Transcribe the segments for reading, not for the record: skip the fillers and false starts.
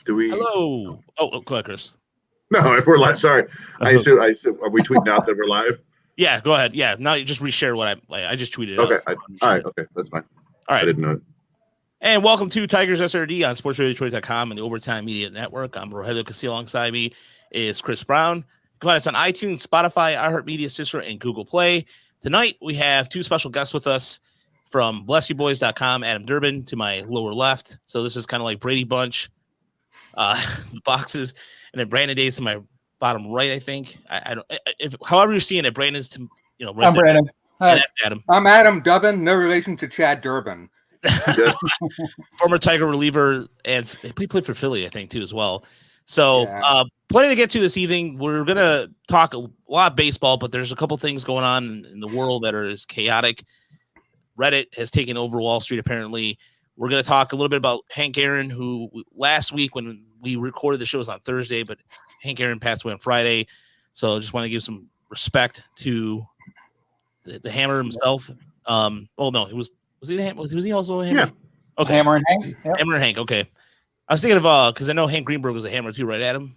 Do we? Hello. Oh, go ahead, Chris. No, if we're live, sorry. I assume. Are we tweeting out that we're live? Yeah, go ahead. Yeah, now you just reshare what I just tweeted. Okay. Out. All right. Okay, that's fine. All right. I didn't know it. And welcome to Tigers SRD on SportsRadioDetroit.com and the Overtime Media Network. I'm Rogelio Castillo. Alongside me is Chris Brown. You can find us on iTunes, Spotify, iHeartMedia, Stitcher, and Google Play. Tonight, we have two special guests with us from BlessYouBoys.com, Adam Dubbin to my lower left. So this is kind of like Brady Bunch boxes. And then Brandon Days to my bottom right, I think. I don't. If however you're seeing it, Brandon's to right I'm there. Brandon. Hi. Adam. I'm Adam Dubbin. No relation to Chad Durbin. Former Tiger reliever, and he played for Philly, I think, too, as well. So, plenty to get to this evening. We're going to talk a lot of baseball, but there's a couple things going on in the world that are as chaotic. Reddit has taken over Wall Street, apparently. We're going to talk a little bit about Hank Aaron, who last week when we recorded the show was on Thursday, but Hank Aaron passed away on Friday. So I just want to give some respect to the Hammer himself. Oh, no, it was he the Hammer? Was he also the Hammer? Yeah. Okay. Hammer and Hank. Yep. Hammer and Hank. Okay. I was thinking of because I know Hank Greenberg was a Hammer too, right, Adam?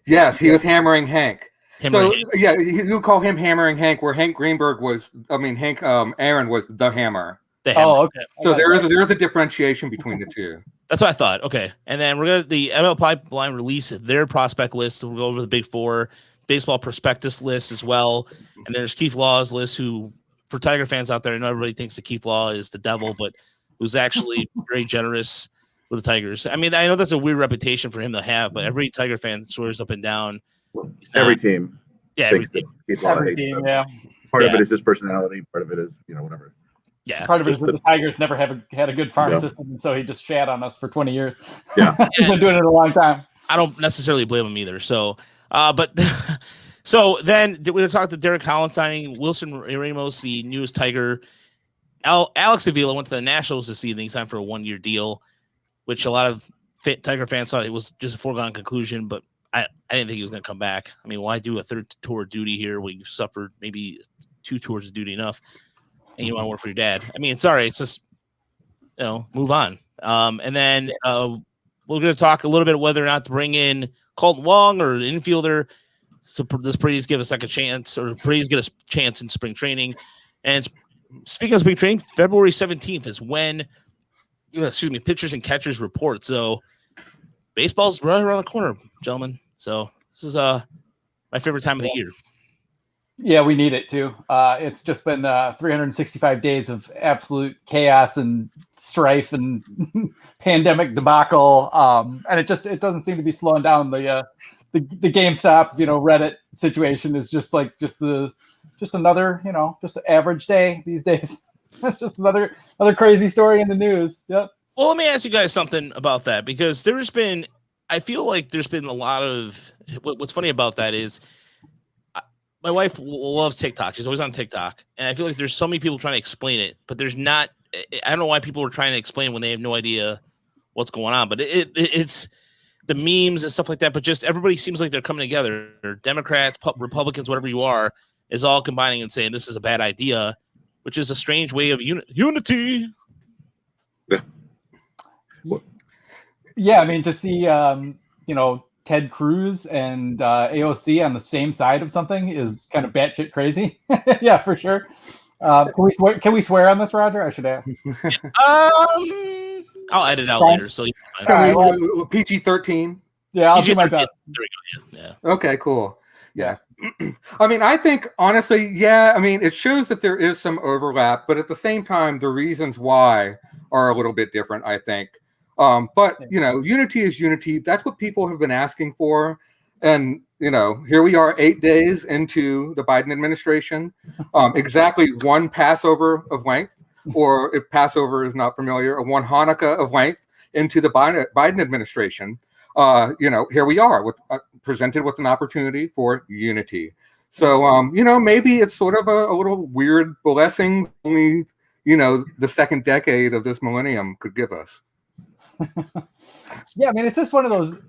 Yes, he was hammering Hank. Hammering Hank. Yeah, you call him hammering Hank, where Hank Greenberg was. I mean, Hank Aaron was the Hammer. The Hammer. Oh, okay. So there is a differentiation between the two. That's what I thought. Okay, and then we're gonna the ML Pipeline release their prospect list. So we'll go over the big four, baseball prospectus list as well, and then there's Keith Law's list, who for Tiger fans out there, I know everybody thinks that Keith Law is the devil, but who's actually very generous with the Tigers. I mean, I know that's a weird reputation for him to have, but every Tiger fan swears up and down. Every team. Yeah, every team. Every team, yeah. Part of it is his personality. Part of it is, whatever. Yeah. Part of it is that the Tigers never had a good farm system, and so he just shat on us for 20 years. Yeah. He's been doing it a long time. I don't necessarily blame him either. So, but so then we're going to talk to Derek Holland signing Wilson Ramos, the newest Tiger. Alex Avila went to the Nationals this evening, signed for a 1-year deal, which a lot of Tiger fans thought it was just a foregone conclusion, but I didn't think he was going to come back. I mean, why do a third tour of duty here when you've suffered maybe 2 tours of duty enough and you want to work for your dad? I mean, sorry, it's just, move on. And then we're going to talk a little bit whether or not to bring in Colton Wong or an infielder. So this Brady's get a second chance, or Brady's get a chance in spring training. And speaking of spring training, February 17th is when, pitchers and catchers report. So baseball's right around the corner, gentlemen. So this is my favorite time of the year. Yeah, we need it too. It's just been 365 days of absolute chaos and strife and pandemic debacle, and it doesn't seem to be slowing down. The GameStop Reddit situation is just another just an average day these days. Just another crazy story in the news. Yep. Well, let me ask you guys something about that, because I feel like there's been a lot of what's funny about that is my wife loves TikTok. She's always on TikTok. And I feel like there's so many people trying to explain it, but there's not. I don't know why people are trying to explain when they have no idea what's going on. But it's the memes and stuff like that. But just everybody seems like they're coming together. Democrats, Republicans, whatever you are, is all combining and saying this is a bad idea, which is a strange way of unity. Yeah, I mean, to see Ted Cruz and AOC on the same side of something is kind of batshit crazy. Yeah, for sure. Can we swear on this, Roger? I should ask. I'll edit out later. So PG-13. Yeah, I'll do my best. There we go. Yeah. Okay, cool. Yeah. I mean, I think honestly, it shows that there is some overlap, but at the same time, the reasons why are a little bit different, I think. But unity is unity. That's what people have been asking for. And, here we are 8 days into the Biden administration, exactly one Passover of length, or if Passover is not familiar, one Hanukkah of length into the Biden administration. Here we are presented with an opportunity for unity. So, maybe it's sort of a little weird blessing only, the second decade of this millennium could give us. Yeah, I mean, it's just one of those,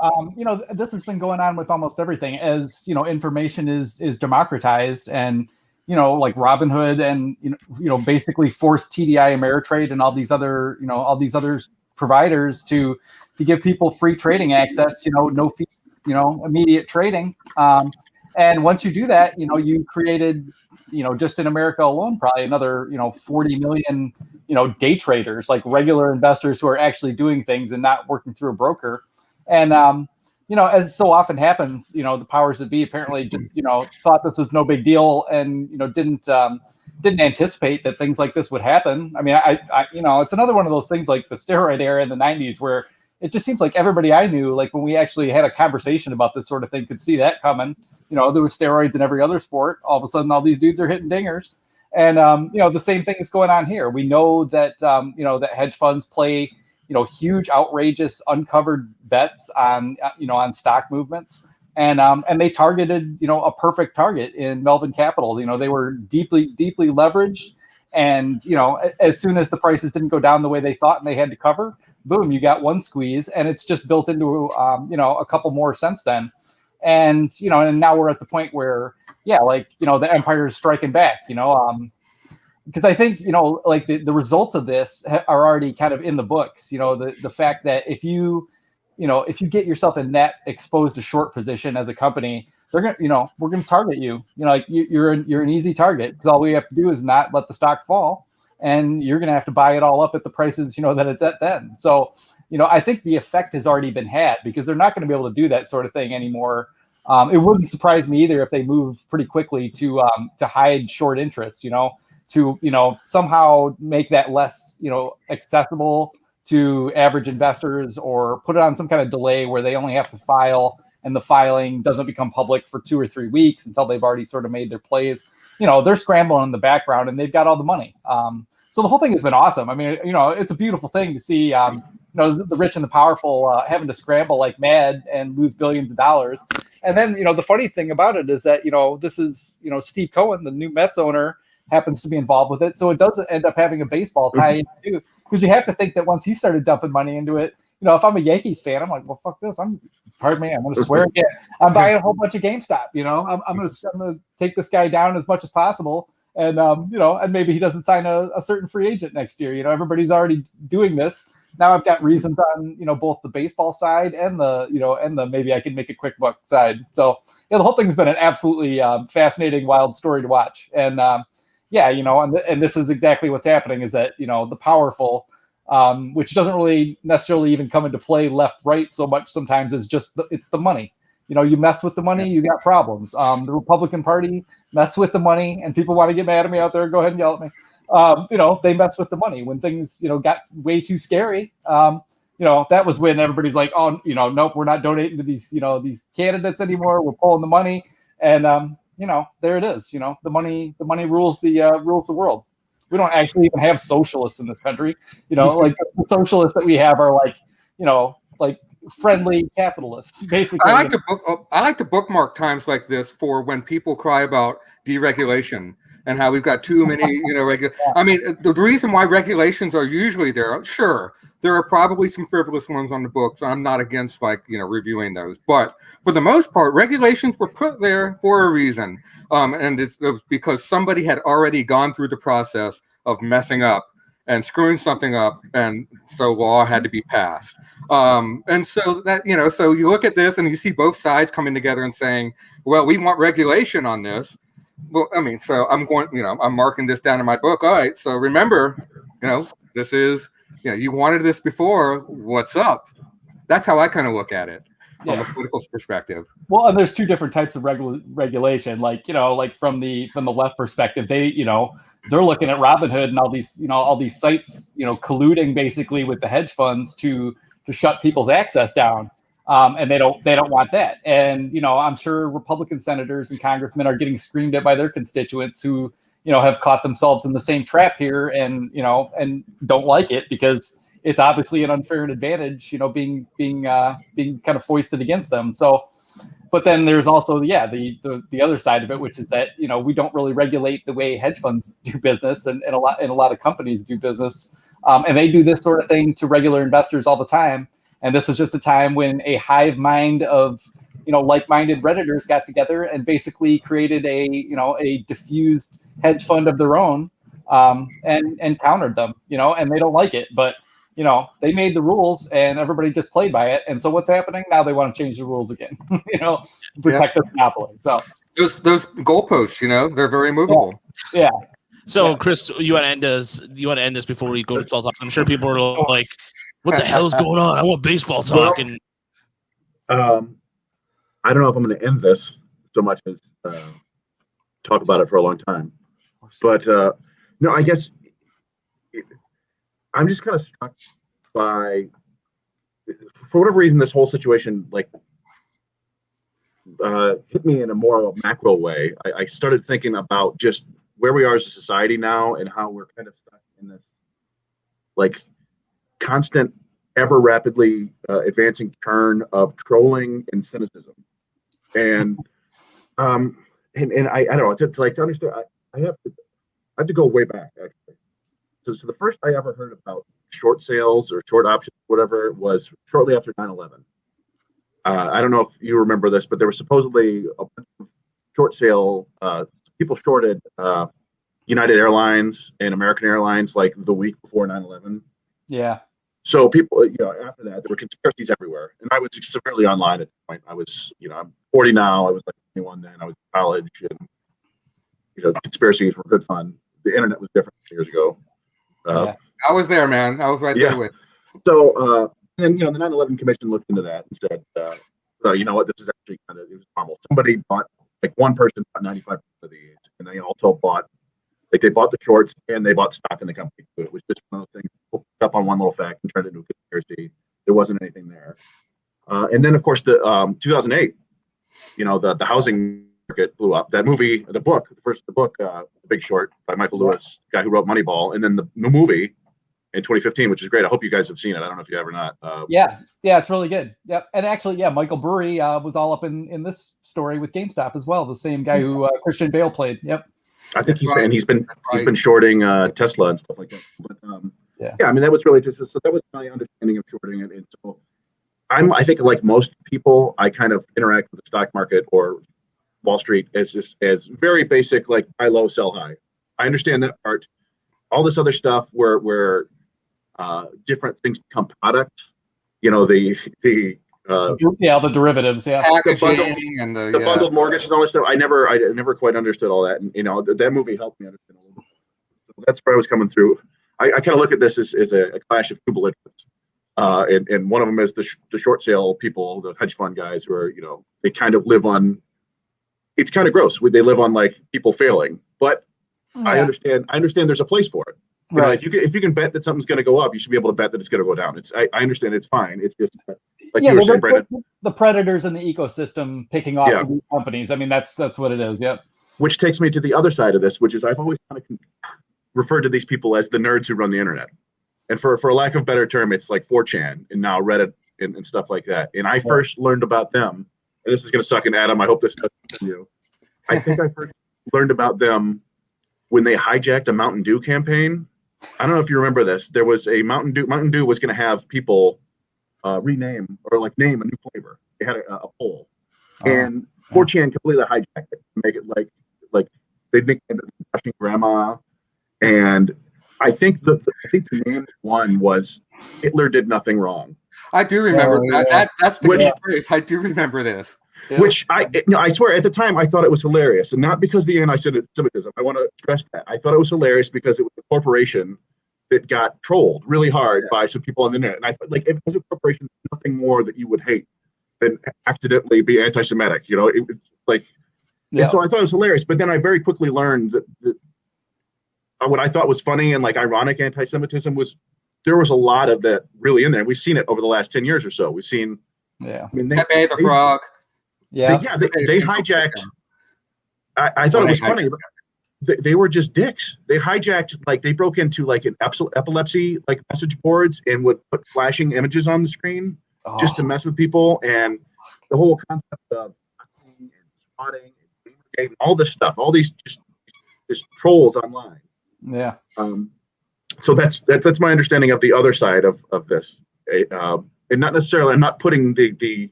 this has been going on with almost everything as, information is democratized, and, like Robinhood and, basically forced TDI Ameritrade and all these other providers to give people free trading access, no fee, immediate trading. And once you do that, you created, just in America alone, probably another, 40 million, day traders, like regular investors who are actually doing things and not working through a broker. And, as so often happens, the powers that be apparently just, thought this was no big deal and, didn't anticipate that things like this would happen. I mean, I it's another one of those things like the steroid era in the 90s where it just seems like everybody I knew, like when we actually had a conversation about this sort of thing, could see that coming. There was steroids in every other sport. All of a sudden, all these dudes are hitting dingers. And, the same thing is going on here. We know that, that hedge funds play, huge, outrageous, uncovered bets on, on stock movements. And they targeted, a perfect target in Melvin Capital. They were deeply, deeply leveraged. And, as soon as the prices didn't go down the way they thought and they had to cover, boom, you got one squeeze. And it's just built into, a couple more since then. And, and now we're at the point where, the empire is striking back, because I think, like the results of this are already kind of in the books, the fact that if you get yourself in that exposed to short position as a company, they're going to, we're going to target you, like you're an easy target because all we have to do is not let the stock fall and you're going to have to buy it all up at the prices, that it's at then. So, I think the effect has already been had because they're not going to be able to do that sort of thing anymore. It wouldn't surprise me either if they move pretty quickly to hide short interest, to somehow make that less, accessible to average investors or put it on some kind of delay where they only have to file and the filing doesn't become public for 2 or 3 weeks until they've already sort of made their plays. They're scrambling in the background and they've got all the money. So the whole thing has been awesome. I mean, it's a beautiful thing to see, the rich and the powerful having to scramble like mad and lose billions of dollars. And then, the funny thing about it is that, this is, Steve Cohen, the new Mets owner, happens to be involved with it. So it does end up having a baseball tie in too, because you have to think that once he started dumping money into it, if I'm a Yankees fan, I'm like, well, fuck this. Pardon me, I'm going to swear again. I'm buying a whole bunch of GameStop. I'm going to take this guy down as much as possible. And, and maybe he doesn't sign a certain free agent next year. Everybody's already doing this. Now I've got reasons on, both the baseball side and the maybe I can make a quick buck side. So the whole thing's been an absolutely fascinating, wild story to watch. And and this is exactly what's happening is that, the powerful, which doesn't really necessarily even come into play left, right so much sometimes is just it's the money. You mess with the money, you got problems. The Republican Party mess with the money and people want to get mad at me out there. Go ahead and yell at me. They mess with the money when things, got way too scary. That was when everybody's like, oh, nope, we're not donating to these, these candidates anymore. We're pulling the money. And, there it is. The money rules the world. We don't actually even have socialists in this country. Like the socialists that we have are like, like friendly capitalists, basically. I like to bookmark times like this for when people cry about deregulation and how we've got too many, I mean, the reason why regulations are usually there, sure, there are probably some frivolous ones on the books. I'm not against reviewing those, but for the most part, regulations were put there for a reason. And it was because somebody had already gone through the process of messing up and screwing something up. And so law had to be passed. And so that, so you look at this and you see both sides coming together and saying, well, we want regulation on this. Well, I mean, so I'm going, I'm marking this down in my book. All right. So remember, this is, you wanted this before. What's up? That's how I kind of look at it from a political perspective. Well, and there's two different types of regulation. Like, like from the left perspective, they, they're looking at Robinhood and all these sites, colluding basically with the hedge funds to shut people's access down. And they don't want that. And, I'm sure Republican senators and congressmen are getting screamed at by their constituents who, have caught themselves in the same trap here and, and don't like it because it's obviously an unfair advantage, being kind of foisted against them. So, but then there's also, the other side of it, which is that, we don't really regulate the way hedge funds do business and a lot of companies do business. And they do this sort of thing to regular investors all the time. And this was just a time when a hive mind of, like-minded Redditors got together and basically created a diffused hedge fund of their own, and countered them, and they don't like it. But, you know, they made the rules and everybody just played by it. And so what's happening now? They want to change the rules again, you know, to protect the monopoly. So those goalposts, you know, they're very movable. Yeah. So, Chris, you want to end this before we go to 12 talks? I'm sure people are like, "What the hell is going on? I want baseball talk." And I don't know if I'm going to end this so much as talk about it for a long time. But no, I guess I'm just kind of struck by, for whatever reason, this whole situation like hit me in a more macro way. I started thinking about just where we are as a society now and how we're kind of stuck in this like constant, ever rapidly advancing turn of trolling and cynicism. And I don't know, to understand, I have to go way back actually. So the first I ever heard about short sales or short options, whatever, was shortly after 9/11. I don't know if you remember this, but there was supposedly a bunch of short sale, people shorted United Airlines and American Airlines like the week before 9/11. Yeah. So people, you know, after that, there were conspiracies everywhere. And I was severely online at the point. I was, you know, I'm 40 now. I was like 21 then. I was in college, and, you know, conspiracies were good fun. The internet was different years ago. I was there, man. I was right there with. So, and, you know, the 9/11 Commission looked into that and said, you know what, this is actually it was normal. Somebody bought, like one person bought 95% of these, and they also bought, like they bought the shorts and they bought stock in the company too. It was just one of those things, picked up on one little fact and turned it into a conspiracy. There wasn't anything there. And then, of course, the 2008, you know, the housing market blew up. That movie, the book, The Big Short by Michael Lewis, the guy who wrote Moneyball, and then the movie in 2015, which is great. I hope you guys have seen it. I don't know if you have or not. Yeah, it's really good. Yep. And actually, Michael Burry was all up in this story with GameStop as well. The same guy who Christian Bale played. Yep. I think he's been shorting Tesla and stuff like that. But I mean, that was really just, so that was my understanding of shorting it. And so I think like most people, I kind of interact with the stock market or Wall Street as very basic, like buy low, sell high. I understand that part. All this other stuff where different things become product, you know, the derivatives, packaging and the bundled mortgages and all this stuff. I never quite understood all that, and you know, that movie helped me understand a little bit. So that's where I was coming through. I kind of look at this as a clash of two belligerents, and one of them is the short sale people, the hedge fund guys who are, you know, they kind of live on. It's kind of gross. They live on like people failing, but I understand there's a place for it. You know, if you can bet that something's going to go up, you should be able to bet that it's going to go down. I understand it's fine. It's just like you were saying, Brandon. The predators in the ecosystem picking off the companies. I mean, that's what it is. Yep. Which takes me to the other side of this, which is I've always kind of referred to these people as the nerds who run the internet, and for a lack of a better term, it's like 4chan and now Reddit and stuff like that. And I first learned about them, and this is going to suck in Adam. I hope this doesn't you. I think I first learned about them when they hijacked a Mountain Dew campaign. I don't know if you remember this. There was a Mountain Dew was going to have people rename or like name a new flavor. They had a poll, and 4chan completely hijacked it to make it like they nicknamed it Russian Grandma. And I think the name one was Hitler did nothing wrong. I do remember that. That's the phrase. I do remember this. Yeah. Which I swear at the time I thought it was hilarious, and not because the anti-Semitism. I want to stress that I thought it was hilarious because it was a corporation that got trolled really hard by some people on the internet, and I thought like if it was a corporation, nothing more that you would hate than accidentally be anti-Semitic. You know, and so I thought it was hilarious. But then I very quickly learned that what I thought was funny and like ironic anti-Semitism was there was a lot of that really in there. We've seen it over the last 10 years or so. We've seen, I mean, Pepe the Frog. They hijacked. I thought it was funny. But they were just dicks. They hijacked, like they broke into like an epilepsy like message boards and would put flashing images on the screen just to mess with people. And the whole concept of and spotting and all this stuff, all these just trolls online. Yeah. So that's my understanding of the other side of this. And not necessarily, I'm not putting the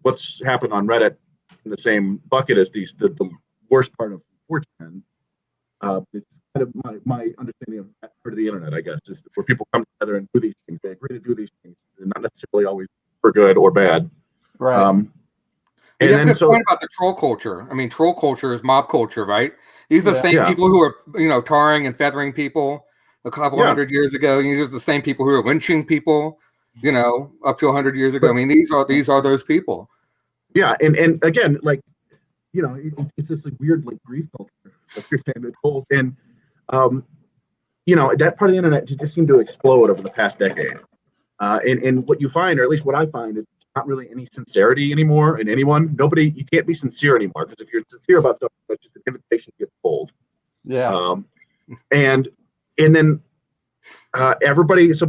what's happened on Reddit in the same bucket as the worst part of 4chan. It's kind of my understanding of that part of the internet, I guess, is where people come together and do these things. They agree to do these things, and not necessarily always for good or bad. Right. You have a good point about the troll culture. I mean, troll culture is mob culture, right? These are the same people who are, tarring and feathering people a couple hundred years ago. These are the same people who are lynching people, up to 100 years ago. I mean, these are those people. Yeah, and again, like, it's this like weird like grief culture, like you're saying, the trolls, and that part of the internet just seemed to explode over the past decade. And what you find, or at least what I find, is not really any sincerity anymore in anyone. You can't be sincere anymore, because if you're sincere about stuff, that's just an invitation to get told. Yeah. And then everybody's a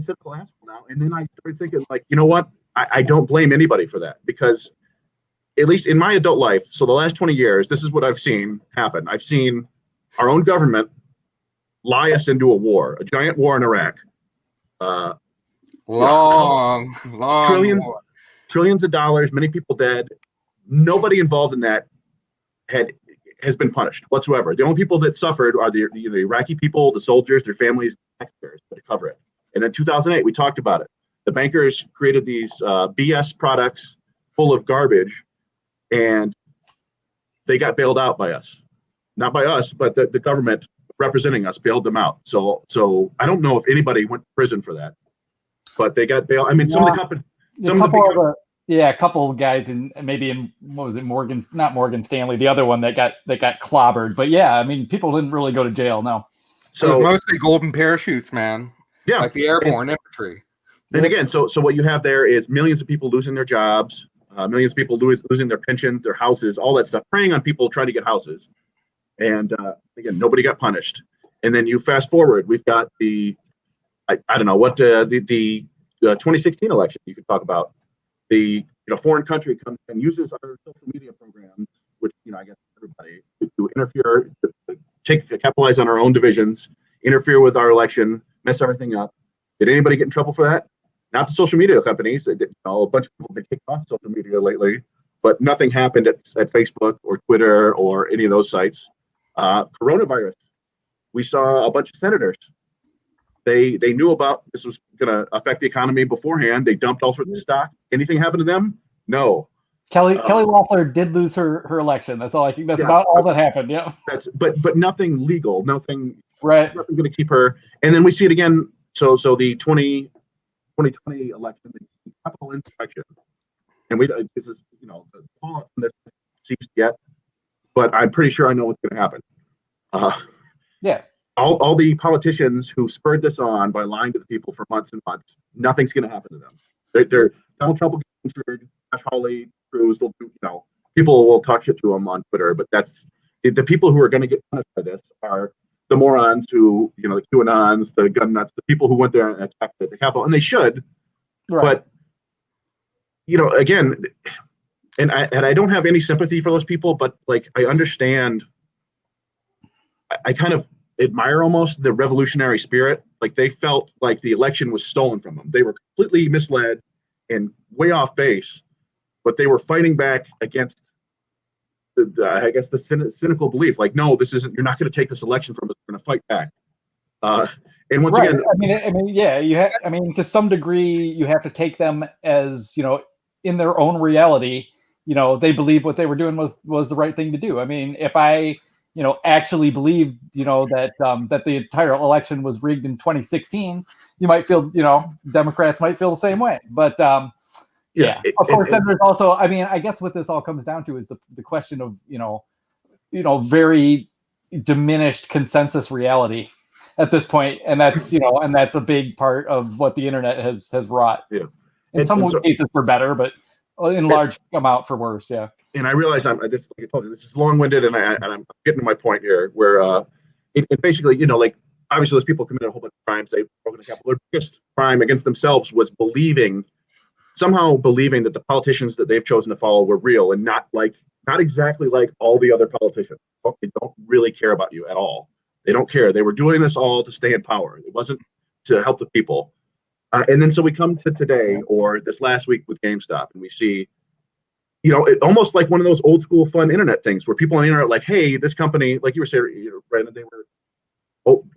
cynical asshole now. And then I started thinking, like, you know what? I don't blame anybody for that, because at least in my adult life, so the last 20 years, this is what I've seen happen. I've seen our own government lie us into a giant war in Iraq. Long trillions of dollars, many people dead. Nobody involved in that has been punished whatsoever. The only people that suffered are the Iraqi people, the soldiers, their families, taxpayers to cover it. And then 2008, we talked about it. The bankers created these BS products full of garbage, and they got bailed out by us. Not by us, but the government representing us bailed them out. So I don't know if anybody went to prison for that, but they got bailed. I mean, some of the companies, a couple of guys maybe in what was it, not Morgan Stanley, the other one that got clobbered. But yeah, I mean, people didn't really go to jail. No. So it was mostly golden parachutes, man. Yeah, like the airborne infantry. And again, so what you have there is millions of people losing their jobs, millions of people losing their pensions, their houses, all that stuff, preying on people trying to get houses. And again, nobody got punished. And then you fast forward, we've got I don't know what the 2016 election you could talk about. The foreign country comes and uses our social media programs, which I guess everybody, to interfere, to capitalize on our own divisions, interfere with our election, mess everything up. Did anybody get in trouble for that? Not the social media companies. A bunch of people have been kicked off social media lately, but nothing happened at Facebook or Twitter or any of those sites. Coronavirus. We saw a bunch of senators. They knew about this was going to affect the economy beforehand. They dumped all sorts of stock. Anything happened to them? No. Kelly Loeffler did lose her election. That's all I think. That's about all that happened. Yeah. But nothing legal. Nothing. Right. Nothing going to keep her. And then we see it again. So the 2020 election, the Capitol insurrection, and this is the fallout from this seems yet, but I'm pretty sure I know what's going to happen. All the politicians who spurred this on by lying to the people for months and months, nothing's going to happen to them. They're Donald Trump will get injured, Josh Hawley, Cruz, people will talk shit to them on Twitter, but that's the people who are going to get punished by this are the morons who, the QAnons, the gun nuts, the people who went there and attacked the Capitol, and they should. Right. But again, and I don't have any sympathy for those people, but like I understand. I kind of admire almost the revolutionary spirit. Like they felt like the election was stolen from them. They were completely misled and way off base, but they were fighting back against the cynical belief. Like, no, this isn't. You're not going to take this election from us. We're going to fight back. And once again, to some degree, you have to take them as in their own reality. They believe what they were doing was the right thing to do. I mean, if I actually believed, that the entire election was rigged in 2016, you might feel, Democrats might feel the same way. But of course, then there's also, I guess what this all comes down to is the question of, very diminished consensus reality at this point. And that's, and that's a big part of what the internet has wrought. Yeah. In some cases for better, but in large amount for worse. Yeah. And I realize like I told you, this is long-winded, and I'm getting to my point here, where it basically, like obviously those people committed a whole bunch of crimes. They've broken the Capitol. Their biggest crime against themselves was somehow believing that the politicians that they've chosen to follow were real and not exactly like all the other politicians. They don't really care about you at all. They don't care. They were doing this all to stay in power. It wasn't to help the people. And then so we come to today or this last week with GameStop, and we see almost like one of those old school fun internet things where people on the internet are like, hey, this company, like you were saying, Brandon, they were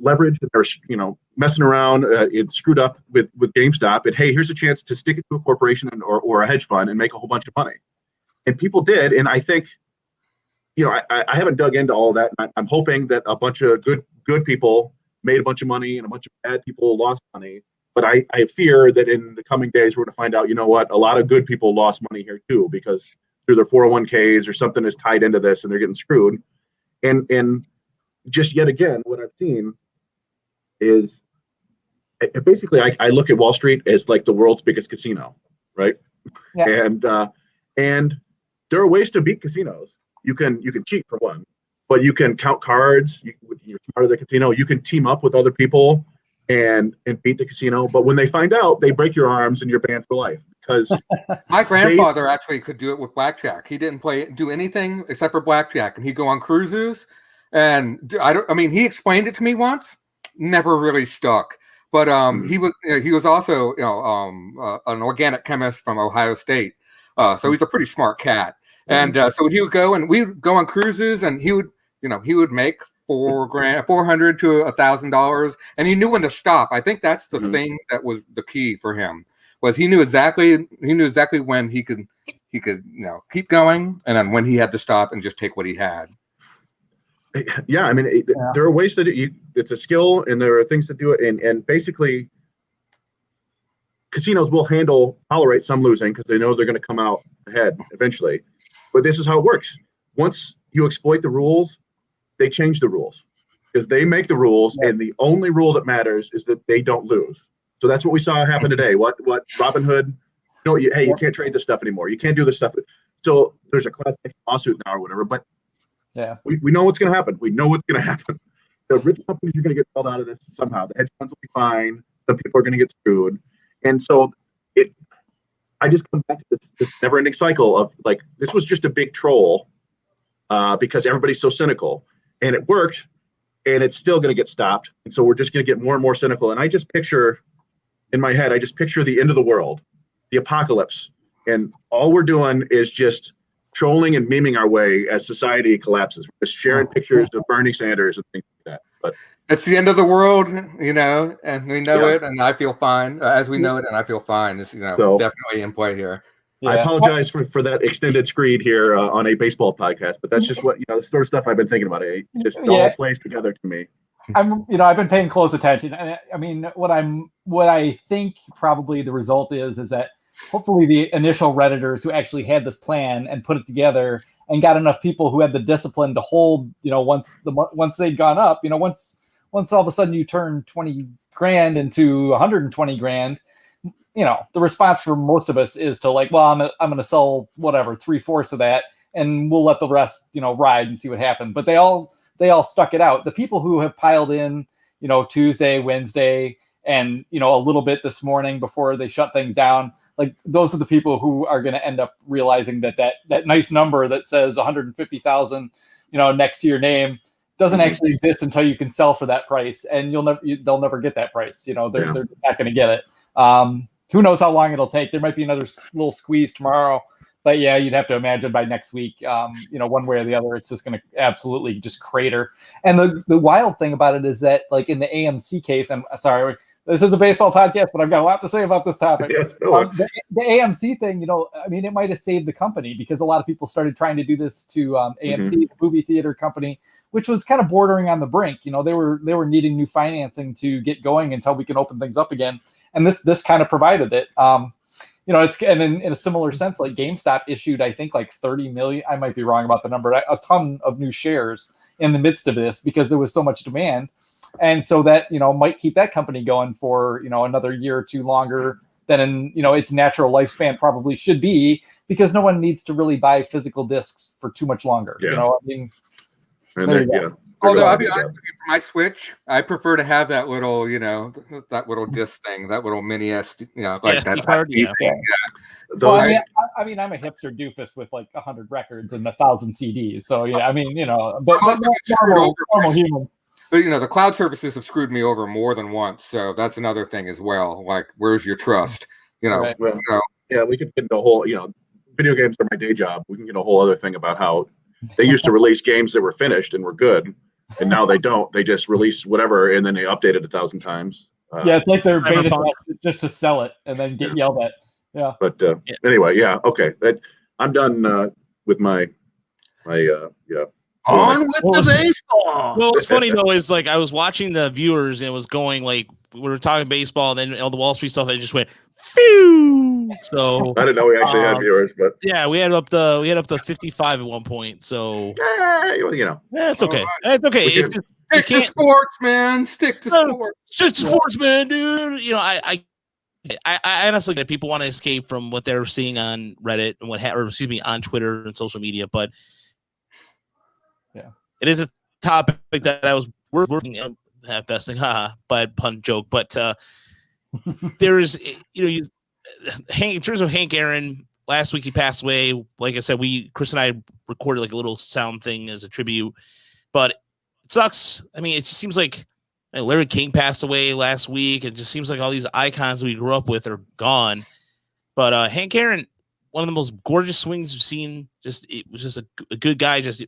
leveraged and they're messing around, it screwed up with GameStop, and hey, here's a chance to stick it to a corporation or a hedge fund and make a whole bunch of money. And people did, and I think, I haven't dug into all that. And I'm hoping that a bunch of good people made a bunch of money and a bunch of bad people lost money. But I fear that in the coming days, we're going to find out, a lot of good people lost money here too, because through their 401ks or something is tied into this and they're getting screwed. And just yet again, what I've seen is basically I look at Wall Street as like the world's biggest casino, right? Yeah. And there are ways to beat casinos. You can cheat for one, but you can count cards. You're part of the casino. You can team up with other people and beat the casino. But when they find out, they break your arms and you're banned for life. Because my grandfather actually could do it with blackjack. He didn't do anything except for blackjack, and he'd go on cruises. And he explained it to me once. Never really stuck. But he was also an organic chemist from Ohio State. So he's a pretty smart cat. And so he would go, and we would go on cruises, and he would make $400 to $1,000, and he knew when to stop. I think that's the thing that was the key for him, was he knew exactly when he could keep going, and then when he had to stop and just take what he had. Yeah, there are ways to do it. It's a skill, and there are things to do it. And basically, casinos will tolerate some losing because they know they're going to come out ahead eventually. But this is how it works. Once you exploit the rules, they change the rules because they make the rules, and the only rule that matters is that they don't lose. So that's what we saw happen today. What Robinhood? You can't trade this stuff anymore. You can't do this stuff. So there's a class action lawsuit now or whatever. But yeah, we know what's going to happen. We know what's going to happen. The rich companies are going to get pulled out of this somehow. The hedge funds will be fine. Some people are going to get screwed. And so I just come back to this never-ending cycle of like, this was just a big troll because everybody's so cynical. And it worked, and it's still going to get stopped. And so we're just going to get more and more cynical. And I just picture, in my head, the end of the world, the apocalypse. And all we're doing is just trolling and memeing our way as society collapses. We're just sharing pictures of Bernie Sanders and things like that. But it's the end of the world, and we know it, and I feel fine as we know it, and I feel fine. It's definitely in play here. Yeah. I apologize for that extended screed here on a baseball podcast, but that's just what the sort of stuff I've been thinking about. It just all plays together to me. I've been paying close attention. What I think probably the result is that hopefully the initial Redditors who actually had this plan and put it together and got enough people who had the discipline to hold, once they'd gone up, once all of a sudden you turn 20 grand into 120 grand, the response for most of us is to like, well, I'm going to sell whatever 3/4 of that, and we'll let the rest, ride and see what happens. But they all stuck it out. The people who have piled in, Tuesday, Wednesday, and, a little bit this morning before they shut things down, like those are the people who are going to end up realizing that nice number that says 150,000, next to your name doesn't actually exist until you can sell for that price, and they'll never get that price. They're not going to get it. Who knows how long it'll take? There might be another little squeeze tomorrow, but yeah, you'd have to imagine by next week, one way or the other, it's just going to absolutely just crater. And the wild thing about it is that, like in the AMC case, I'm sorry, this is a baseball podcast, but I've got a lot to say about this topic. Yes, the AMC thing, it might have saved the company because a lot of people started trying to do this to AMC, the movie theater company, which was kind of bordering on the brink. They were needing new financing to get going until we can open things up again. And this kind of provided it. It's and in a similar sense, like GameStop issued, I think like 30 million, I might be wrong about the number, a ton of new shares in the midst of this because there was so much demand. And so that, might keep that company going for, another year or two longer than, its natural lifespan probably should be, because no one needs to really buy physical discs for too much longer. Although I'll be honest with you, for my Switch, I prefer to have that little, that little disc thing, that little mini SD, like that. Well, I'm a hipster doofus with like 100 records and 1,000 CDs. So yeah, but normal humans. But the cloud services have screwed me over more than once, so that's another thing as well. Like, where's your trust? Right. Yeah, we could get the whole. video games are my day job. We can get a whole other thing about how they used to release games that were finished and were good, and now they don't. They just release whatever, and then they update it 1,000 times. Yeah, it's like their beta test just to sell it and then get yelled at. Yeah. But anyway, yeah, okay. I'm done with my On with the baseball. Well, what's funny though is like I was watching the viewers and it was going like we were talking baseball, and then all the Wall Street stuff, and it just went phew. So I didn't know we actually had viewers, but yeah, we had up to 55 at one point. So it's okay. Right. It's okay. It's just, Stick to sports, man. Stick to sports. Stick to sports, man, dude. I honestly get people want to escape from what they're seeing on Reddit and on Twitter and social media, but yeah, it is a topic that I was working on half-besting, by pun joke, but there's in terms of Hank Aaron, last week he passed away. Like I said, Chris and I recorded like a little sound thing as a tribute, but it sucks. I mean, it just seems like Larry King passed away last week. It just seems like all these icons we grew up with are gone. But Hank Aaron, one of the most gorgeous swings you've seen. It was just a good guy. Just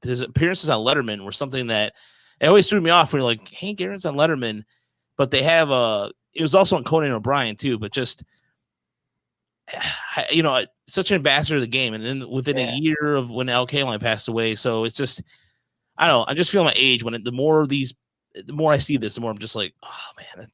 his appearances on Letterman were something that it always threw me off. When you're like, Hank Aaron's on Letterman, but they have it was also on Conan O'Brien too. But just such an ambassador of the game. And then within a year of when Al Kaline passed away, so it's just I don't know. I just feel my age when the more I see this, the more I'm just like, oh man.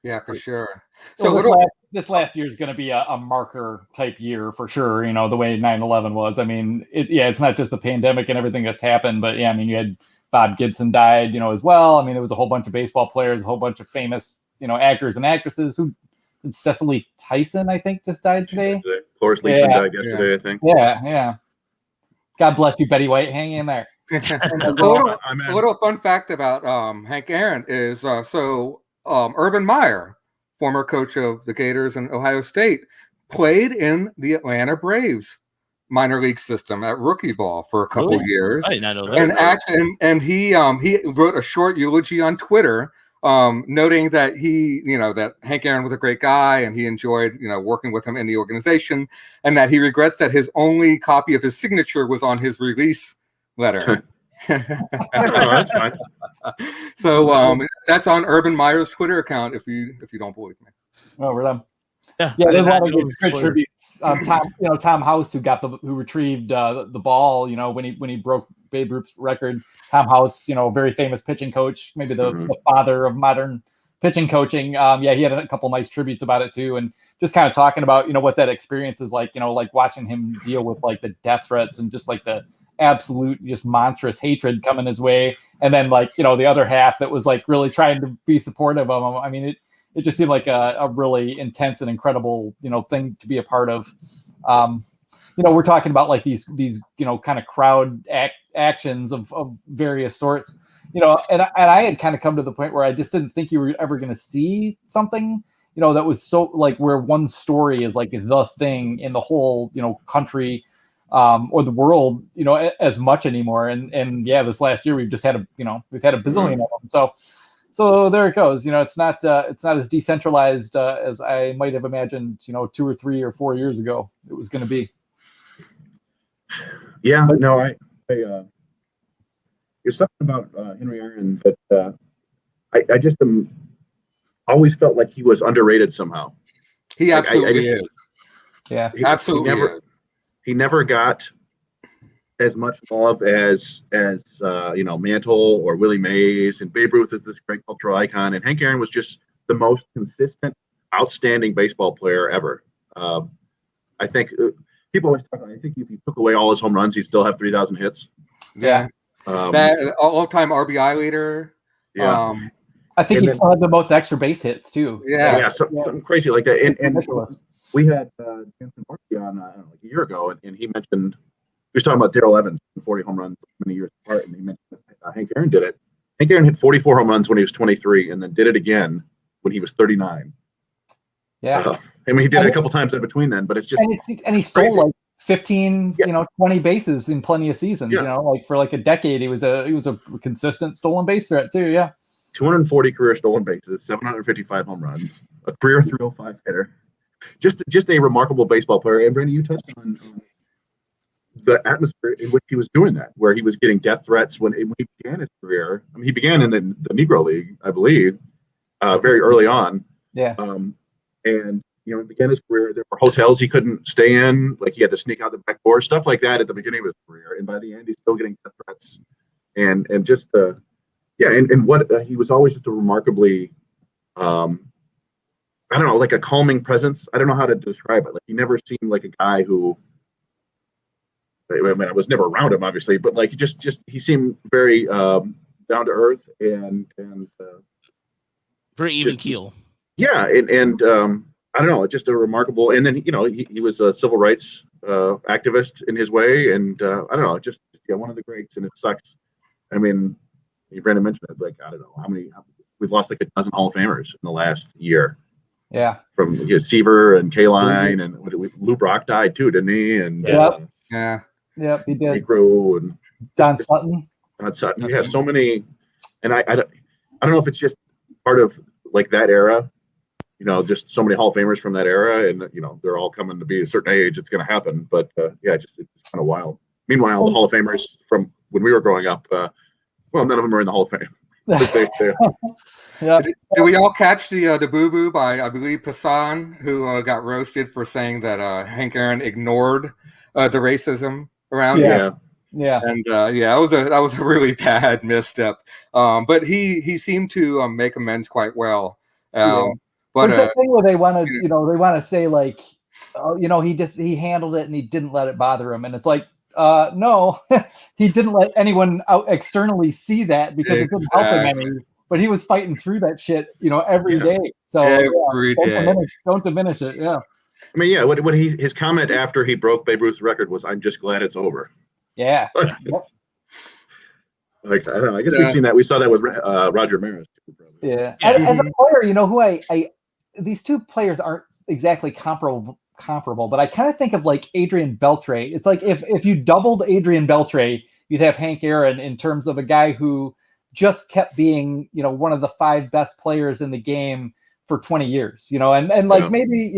Yeah, for sure. So this last year is going to be a marker type year for sure. The way 9/11 was. I mean, it's not just the pandemic and everything that's happened, but yeah, I mean, you had Bob Gibson died, as well. I mean, there was a whole bunch of baseball players, a whole bunch of famous, actors and actresses. Cecily Tyson, I think, just died today. Cloris Leachman died yesterday, I think. Yeah. God bless you, Betty White. Hang in there. A little fun fact about Hank Aaron is Urban Meyer, former coach of the Gators and Ohio State, played in the Atlanta Braves minor league system at rookie ball for a couple years. I did not know that. And he wrote a short eulogy on Twitter, noting that that Hank Aaron was a great guy and he enjoyed working with him in the organization, and that he regrets that his only copy of his signature was on his release letter. That's fine. So that's on Urban Meyer's Twitter account. If you don't believe me. Oh, we're done. Yeah, there's a lot of good tributes. Tom House, who retrieved the ball, when he broke Babe Ruth's record. Tom House, very famous pitching coach, maybe the father of modern pitching coaching. He had a couple nice tributes about it too, and just kind of talking about what that experience is like. Like watching him deal with like the death threats and just like the absolute just monstrous hatred coming his way, and then the other half that was like really trying to be supportive of him. I mean, it just seemed like a really intense and incredible thing to be a part of. We're talking about like these kind of crowd actions of various sorts, and I had kind of come to the point where I just didn't think you were ever going to see something that was so like where one story is like the thing in the whole country or the world as much anymore. And this last year we've just had we've had a bazillion of them. So there it goes. It's not as decentralized as I might have imagined 2 or 3 or 4 years ago it was going to be. Yeah, no, I there's something about Henry Aaron that I just always felt like he was underrated somehow. He absolutely is. Yeah, absolutely. He never got as much love as Mantle or Willie Mays, and Babe Ruth is this great cultural icon, and Hank Aaron was just the most consistent, outstanding baseball player ever. I think people always talk. I think if you took away all his home runs, he'd still have 3,000 hits. Yeah, that all-time RBI leader. Yeah, I think he still had the most extra base hits too. Yeah, something crazy like that. And we had Jensen Markey on like a year ago, and he mentioned he was talking about Darrell Evans, 40 home runs many years apart, and he mentioned Hank Aaron did it. Hank Aaron hit 44 home runs when he was 23, and then did it again when he was 39. Yeah, I mean, he did it a couple times in between then, but it's just and he stole crazy. Like 15, 20 bases in plenty of seasons. Like for like a decade, he was a consistent stolen base threat too. Yeah, 240 career stolen bases, 755 home runs, a career 305 hitter. Just a remarkable baseball player. And Brandon, you touched on the atmosphere in which he was doing that, where he was getting death threats when he began his career. I mean, he began in the Negro League, I believe, very early on. Yeah. And he began his career. There were hotels he couldn't stay in, like he had to sneak out the back door, stuff like that at the beginning of his career. And by the end, he's still getting death threats, and just and what he was always just a remarkably, I don't know, like a calming presence. I don't know how to describe it. Like he never seemed like a guy who. I mean, I was never around him, obviously, but like he seemed very down to earth and very even keel. Yeah, and I don't know, just a remarkable. And then he was a civil rights activist in his way, and I don't know, just one of the greats. And it sucks. I mean, Brandon mentioned it. Like I don't know how many we've lost, like a dozen Hall of Famers in the last year. Yeah, from Seaver and K-Line, and Lou Brock died too, didn't he? And yeah, he did. Negro and Don Sutton. Yeah, so many. And I don't know if it's just part of like that era, just so many Hall of Famers from that era, and they're all coming to be a certain age. It's going to happen, but it's kind of wild. Meanwhile, the Hall of Famers from when we were growing up, well, none of them are in the Hall of Fame. Yeah. Did we all catch the Boo Boo by, I believe, Passan, who got roasted for saying that Hank Aaron ignored the racism around him? Yeah. And that was a really bad misstep. But he seemed to make amends quite well. But there's that thing where they want to, they want to say like, he handled it and he didn't let it bother him, and it's like, no, he didn't let anyone out externally see that because it didn't help him any. But he was fighting through that shit, every day. So don't diminish it. Yeah. I mean, what his comment after he broke Babe Ruth's record was, "I'm just glad it's over." Yeah. Like I don't know. I guess we've seen that. We saw that with Roger Maris. Yeah. As a player, who I these two players aren't exactly comparable, but I kind of think of like Adrian Beltre. It's like if you doubled Adrian Beltre, you'd have Hank Aaron in terms of a guy who just kept being, one of the 5 best players in the game for 20 years, and like maybe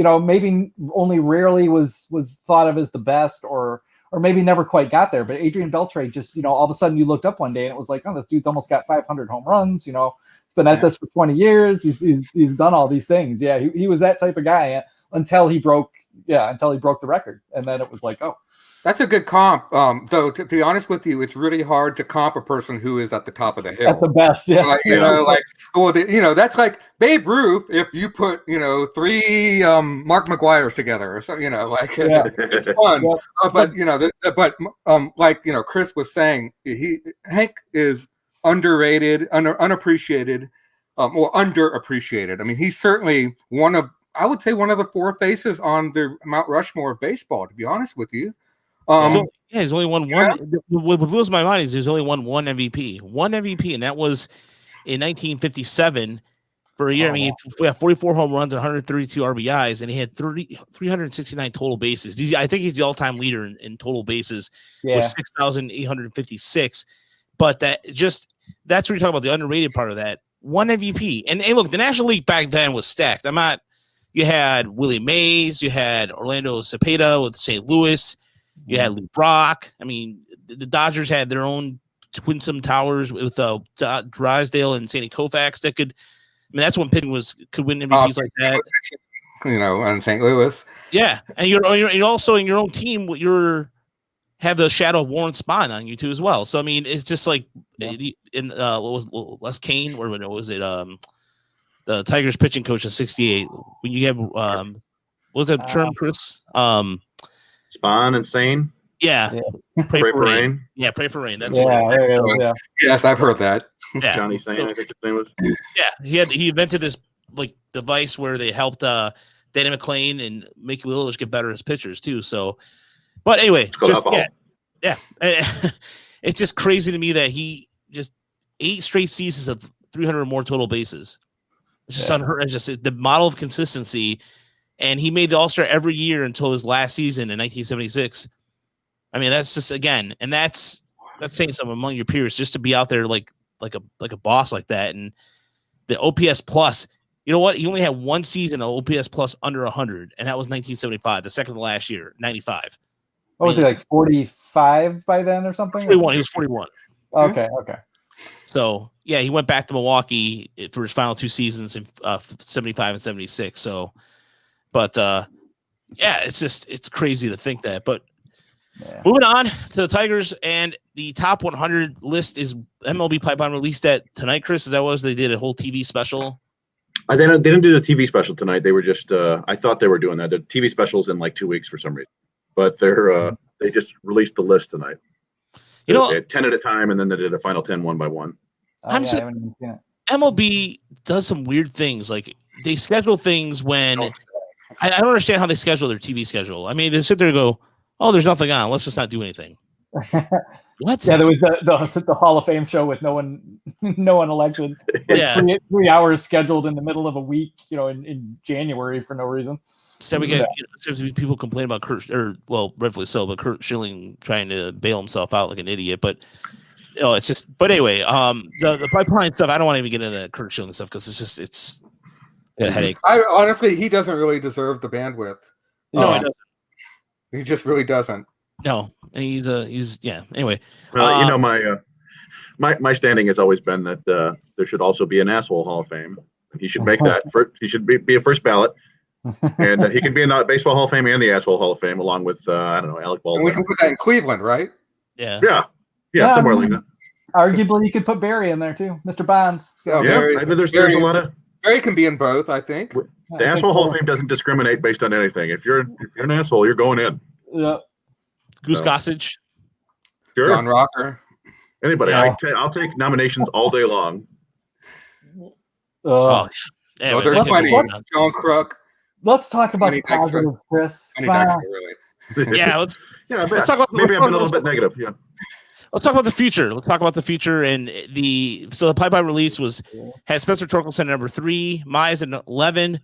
only rarely was thought of as the best or maybe never quite got there. But Adrian Beltre just, all of a sudden you looked up one day and it was like, oh, this dude's almost got 500 home runs, been at this for 20 years. He's done all these things. Yeah. He was that type of guy until he broke the record. And then it was like, oh, that's a good comp. Though, to be honest with you, it's really hard to comp a person who is at the top of the hill. At the best, yeah. That's like Babe Ruth. If you put, 3 Mark McGuires together, or so, it's fun. But Chris was saying, Hank is underrated, unappreciated, or underappreciated. I mean, he's certainly one of the 4 faces on the Mount Rushmore of baseball. To be honest with you. He's only won one. What blows my mind is he's only won one MVP, and that was in 1957 for a year. I mean, we have 44 home runs and 132 RBIs, and he had 369 total bases. I think he's the all-time leader in total bases with 6,856. But that's where you talk about the underrated part of that. One MVP, and look, the National League back then was stacked. You had Willie Mays, you had Orlando Cepeda with St. Louis. You had Lou Brock. I mean, the Dodgers had their own twinsome towers with Drysdale and Sandy Koufax that could. I mean, that's when pitching could win MVPs like that. On St. Louis. Yeah, and you're also in your own team. You have the shadow of Warren Spahn on you too as well. So I mean, it's just like in what was Les Kane or what was it? The Tigers pitching coach of '68. When you have what was that term, Chris? Spawn and Sane. Yeah. Pray for rain. Yeah, pray for rain. That's yeah. Yes, I've heard that. Yeah. Johnny Sane, I think his name was. Yeah, he invented this like device where they helped Danny McClain and Mickey Lillard get better as pitchers too. So, but anyway, it's just crazy to me that he just 8 straight seasons of 300 or more total bases. It's just unheard. It's just the model of consistency. And he made the All-Star every year until his last season in 1976. I mean, that's just and that's saying something among your peers just to be out there like a boss like that. And the OPS plus, you know what? He only had one season of OPS plus under 100, and that was 1975, the second to last year, 95. What was he, like 45 by then or something? 41. He was 41. Okay. So yeah, he went back to Milwaukee for his final 2 seasons in 75 and 76. So, but yeah, it's crazy to think that. But moving on to the Tigers, and the top 100 list is MLB Pipeline released that tonight. Chris, is that what they did a whole TV special? They didn't do the TV special tonight. They were just I thought they were doing that. The TV special's in like 2 weeks for some reason, but they just released the list tonight. You know, they had 10 at a time, and then they did a final 10 one by one. MLB does some weird things. Like they schedule things when I don't understand how they schedule their TV schedule. I mean, they sit there and go, "Oh, there's nothing on. Let's just not do anything." What? Yeah, there was the Hall of Fame show with no one elected. Like 3 hours scheduled in the middle of a week, in January for no reason. So we get people complain about rightfully so, but Kurt Schilling trying to bail himself out like an idiot. But it's just. But anyway, the pipeline stuff. I don't want to even get into the Kurt Schilling stuff because it's a headache. Honestly, he doesn't really deserve the bandwidth. No, he doesn't. He just really doesn't. No, and he's Anyway, my standing has always been that there should also be an asshole Hall of Fame. He should make that. He should be a first ballot, and he can be in the Baseball Hall of Fame and the Asshole Hall of Fame, along with Alec Baldwin. And we can put that in Cleveland, right? Yeah, somewhere like that. Arguably, you could put Barry in there too, Mr. Bonds. So there's a lot of. Barry can be in both, I think. The Asshole Hall of Fame doesn't discriminate based on anything. If you're an asshole, you're going in. Yeah. Goose Gossage. Sure. John Rocker. Anybody. Yeah. I'll take nominations all day long. Anyway, there's plenty. John Crook. Let's talk about the positives, Chris. Really. Let's talk about maybe I'm a little bit negative. Yeah. Let's talk about the future. And the pipeline release had Spencer Torkelson at number 3, Mize at 11,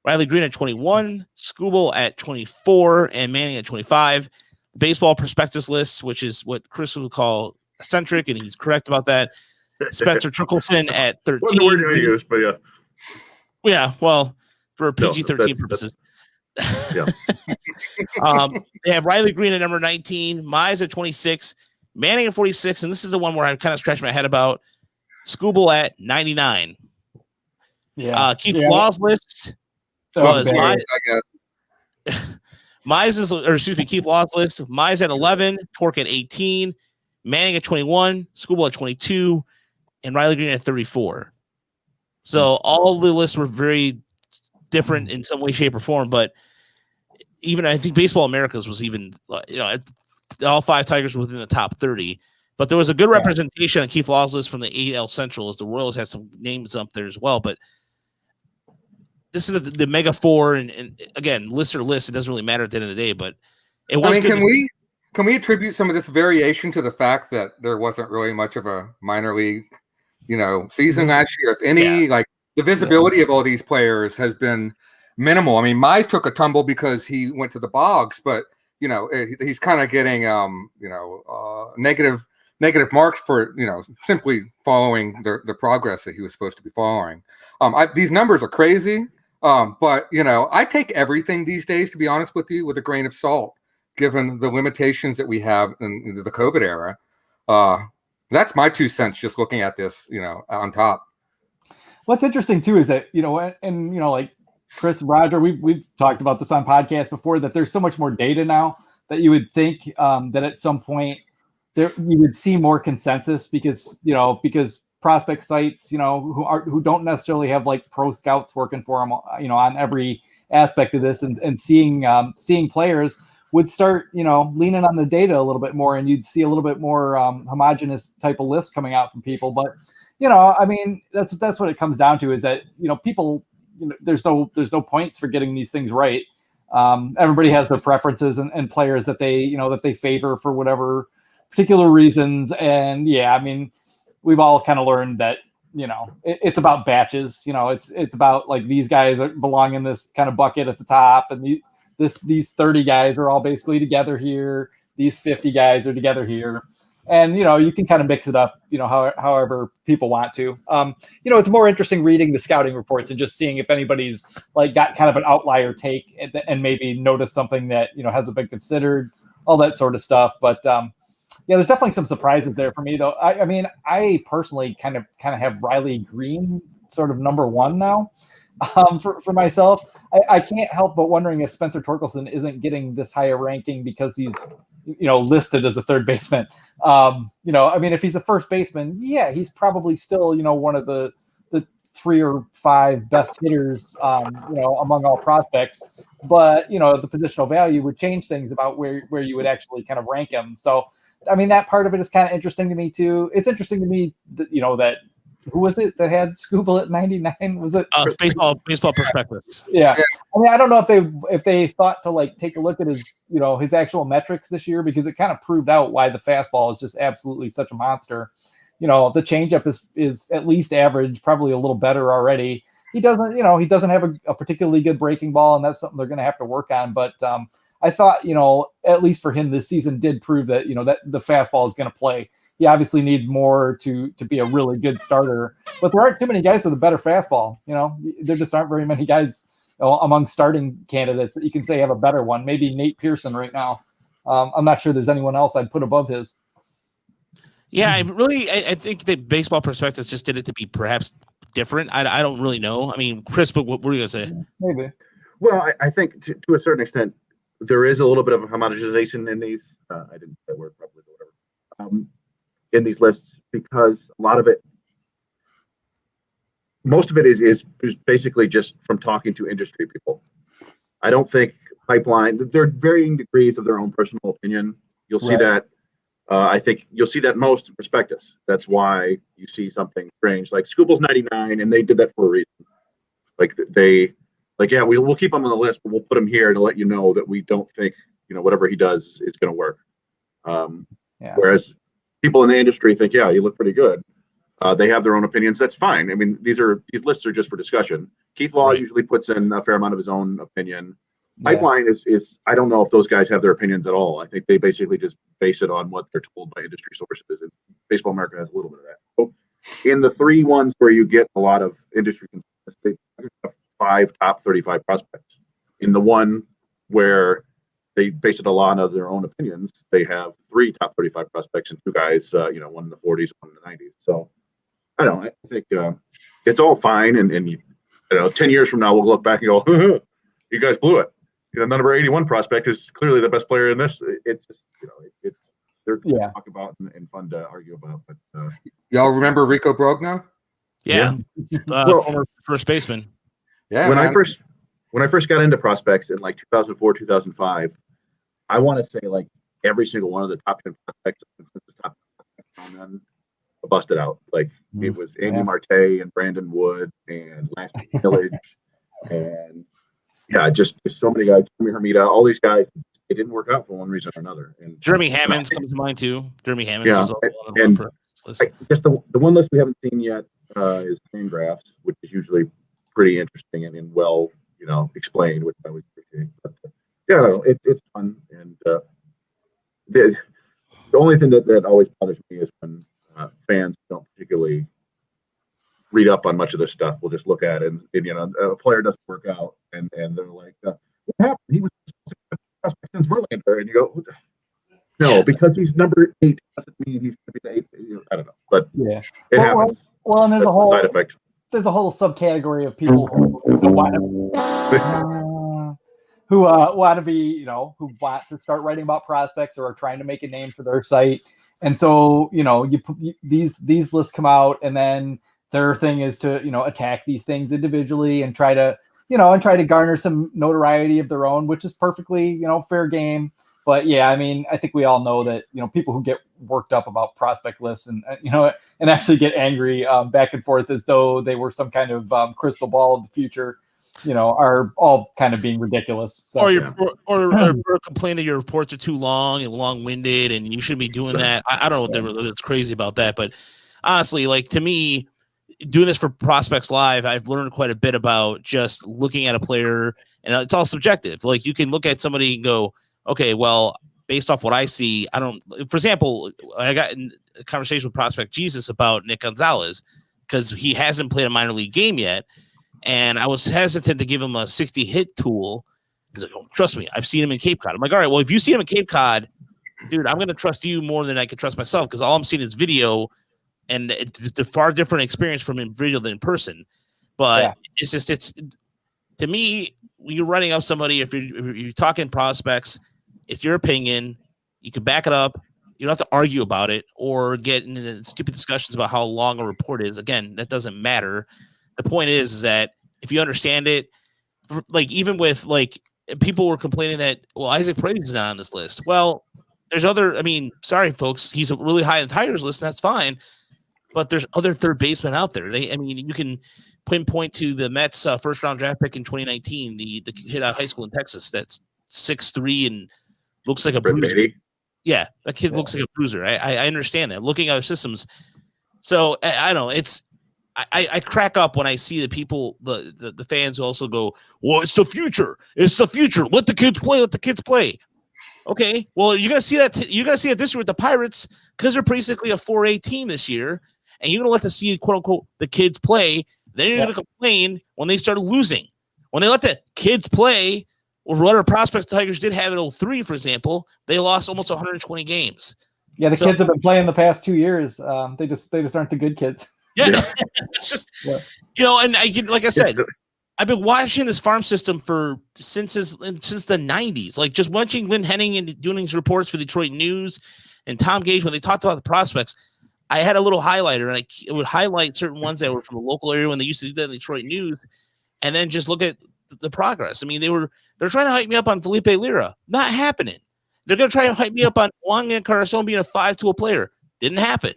Riley Green at 21, Skubal at 24, and Manning at 25. Baseball prospectus list, which is what Chris would call eccentric, and he's correct about that. Spencer Torkelson at 13. Wasn't the word I used, but yeah. Yeah, well, for PG-13 purposes. Yeah. They have Riley Green at number 19, Mize at 26, Manning at 46, and this is the one where I kind of scratched my head about. Skubal at 99. Yeah. Keith Law's list was Mize. Keith Law's list. Mize at 11, Torque at 18, Manning at 21, Skubal at 22, and Riley Green at 34. So all the lists were very different in some way, shape, or form. But even I think Baseball Americas was even, all 5 Tigers were within the top 30. But there was a good representation on Keith Law's list from the AL Central, as the Royals had some names up there as well. But this is the Mega 4, and again, list or list, it doesn't really matter at the end of the day. But it was. Can we attribute some of this variation to the fact that there wasn't really much of a minor league, season last year? If any, like the visibility of all these players has been minimal. I mean, Mize took a tumble because he went to the bogs, but he's kind of getting negative marks for simply following the progress that he was supposed to be following. These numbers are crazy. But I take everything these days, to be honest with you, with a grain of salt, given the limitations that we have in the COVID era. That's my 2 cents just looking at this, on top. What's interesting too is that, like Chris and Roger, we've talked about this on podcasts before, that there's so much more data now that you would think that at some point you would see more consensus because prospect sites, who don't necessarily have like pro scouts working for them, on every aspect of this, and seeing players would start, leaning on the data a little bit more, and you'd see a little bit more homogenous type of lists coming out from people. But, I mean, that's what it comes down to, is that, people, there's no points for getting these things right. Everybody has their preferences and players that they favor for whatever particular reasons. And I mean, we've all kind of learned that, it's about batches. It's about like these guys belong in this kind of bucket at the top, and these 30 guys are all basically together here. These 50 guys are together here, and you can kind of mix it up, however people want to. It's more interesting reading the scouting reports and just seeing if anybody's like got kind of an outlier take and maybe notice something that hasn't been considered, all that sort of stuff. But yeah, there's definitely some surprises there for me, though. I mean, I personally kind of have Riley Green sort of number one now for myself. I can't help but wondering if Spencer Torkelson isn't getting this higher ranking because he's listed as a third baseman. I mean, if he's a first baseman, yeah, he's probably still one of the 3 or 5 best hitters, among all prospects. But the positional value would change things about where you would actually kind of rank him. So, I mean, that part of it is kind of interesting to me too. It's interesting to me that that who was it that had Scooble at 99? Was it baseball prospectus? Yeah. I mean, I don't know if they thought to take a look at his his actual metrics this year, because it kind of proved out why the fastball is just absolutely such a monster. The changeup is at least average, probably a little better already. He doesn't have a particularly good breaking ball, and that's something they're going to have to work on. But I thought, at least for him this season did prove that, that the fastball is going to play. He obviously needs more to be a really good starter, but there aren't too many guys with a better fastball. There just aren't very many guys among starting candidates that you can say have a better one. Maybe Nate Pearson right now. I'm not sure there's anyone else I'd put above his. Yeah, I think that Baseball Prospectus just did it to be perhaps different. I don't really know. I mean, Chris, but what were you going to say? Maybe. Well, I think to a certain extent, there is a little bit of a homogenization in these. I didn't say that word properly, but whatever. In these lists, because a lot of it, most of it is basically just from talking to industry people. I don't think Pipeline, there are varying degrees of their own personal opinion. You'll see that. I think you'll see that most in prospectus. That's why you see something strange like Scooble's 99, and they did that for a reason. Yeah, we'll keep him on the list, but we'll put him here to let you know that we don't think whatever he does is going to work. Whereas people in the industry think, yeah, you look pretty good. They have their own opinions. That's fine. I mean, these lists are just for discussion. Keith Law usually puts in a fair amount of his own opinion. Pipeline is I don't know if those guys have their opinions at all. I think they basically just base it on what they're told by industry sources. And Baseball America has a little bit of that. So in the 3 ones where you get a lot of industry consensus, they have 5 top 35 prospects. In the one where they base it a lot on their own opinions, they have 3 top 35 prospects and 2 guys, one in the 40s, one in the 90s. So I don't know. I think it's all fine. And 10 years from now, we'll look back and go, you guys blew it. The number 81 prospect is clearly the best player in this. It's just, they're fun to talk about and fun to argue about. But y'all remember Rico Brogna? Yeah. Former first baseman. Yeah. When I first got into prospects in 2004, 2005, I want to say every single one of the top 10 prospects busted out. It was Andy Marte and Brandon Wood and Lance Village and just so many guys. Jimmy Hermida, all these guys, it didn't work out for one reason or another. And Jeremy Hammonds comes to mind too. Jeremy Hammonds is and I guess the one list we haven't seen yet is Fangraphs, which is usually pretty interesting and well explained, which I would appreciate. But it's fun. And the only thing that always bothers me is when fans don't particularly read up on much of this stuff. We'll just look at it and a player doesn't work out and they're like, what happened? He was prospect since Verlander, and you go, no, because he's number 8 doesn't mean he's going to be the 8th. I don't know, but it happens. Well, and there's a whole side effect. There's a whole subcategory of people who want to be, who want to start writing about prospects or are trying to make a name for their site. And so, these lists come out, and then their thing is to, attack these things individually and try to garner some notoriety of their own, which is perfectly, fair game. But yeah, I mean, I think we all know that, people who get worked up about prospect lists and actually get angry back and forth as though they were some kind of crystal ball of the future, are all kind of being ridiculous. So, or complain that your reports are too long and long-winded and you shouldn't be doing that. I don't know what's crazy about that, but honestly, to me, doing this for Prospects Live, I've learned quite a bit about just looking at a player, and it's all subjective. You can look at somebody and go, okay, well, based off what I see, I don't. For example, I got in a conversation with Prospect Jesus about Nick Gonzalez because he hasn't played a minor league game yet, and I was hesitant to give him a 60 hit tool because, trust me, I've seen him in Cape Cod. I'm like, all right, well, if you see him in Cape Cod, dude, I'm going to trust you more than I can trust myself because all I'm seeing is video, and it's a far different experience from in video than in person. But it's to me, when you're running up somebody, if you're talking prospects, it's your opinion. You can back it up. You don't have to argue about it or get into stupid discussions about how long a report is. Again, that doesn't matter. The point is that if you understand it, like even with like people were complaining that, well, Isaac Brady's not on this list. Well, there's other, I mean, sorry, folks, he's really high on the Tigers list, and that's fine. But there's other third basemen out there. You can pinpoint to the Mets first round draft pick in 2019, the kid out of high school in Texas that's 6'3" and looks like a bruiser. Yeah, that kid looks like a bruiser. I understand that. Looking at other systems. So I don't know. I crack up when I see the people, the fans who also go, well, it's the future. It's the future. Let the kids play. Let the kids play. Okay. Well, you're gonna see that. You're gonna see it this year with the Pirates because they're basically a 4A team this year, and you're gonna let to see quote unquote the kids play. Then you're gonna complain when they start losing. When they let the kids play, or whatever prospects the Tigers did have in 2003, for example, they lost almost 120 games. Yeah, the kids have been playing the past 2 years. They just aren't the good kids. Yeah, it's just and like I said, I've been watching this farm system since the 90s. Like just watching Lynn Henning and doing these reports for Detroit News and Tom Gage when they talked about the prospects. I had a little highlighter and I would highlight certain ones that were from the local area when they used to do that in Detroit News, and then just look at the progress. I mean, they're trying to hype me up on Felipe Lira. Not happening. They're going to try and hype me up on Juan Encarnacion being a 5-tool player. Didn't happen.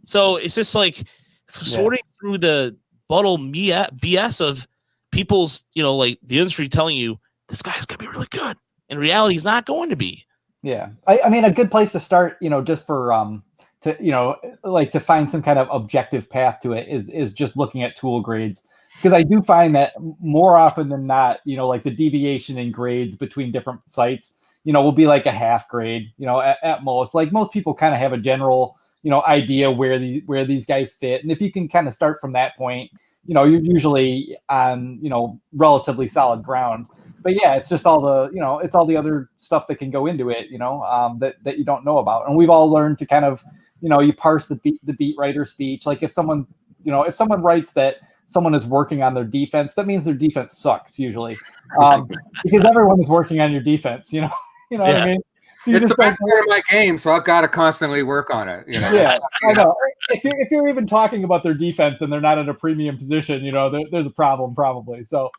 So it's just like sorting through the bottle BS of people's, like the industry telling you this guy's going to be really good. In reality, he's not going to be. Yeah. I mean, a good place to start, just for, to find some kind of objective path to it is just looking at tool grades. Because I do find that more often than not, like the deviation in grades between different sites, will be like a half grade, at most. Like most people kind of have a general, idea where these guys fit. And if you can kind of start from that point, you're usually on, relatively solid ground. But yeah, it's just all the, it's all the other stuff that can go into it, that you don't know about. And we've all learned to kind of, you parse the beat writer speech. Like if someone writes that someone is working on their defense, that means their defense sucks usually, because everyone is working on your defense. You know what I mean? So it's the best part of my game, so I've got to constantly work on it. Yeah, I know. If you're even talking about their defense and they're not in a premium position, there's a problem probably. So,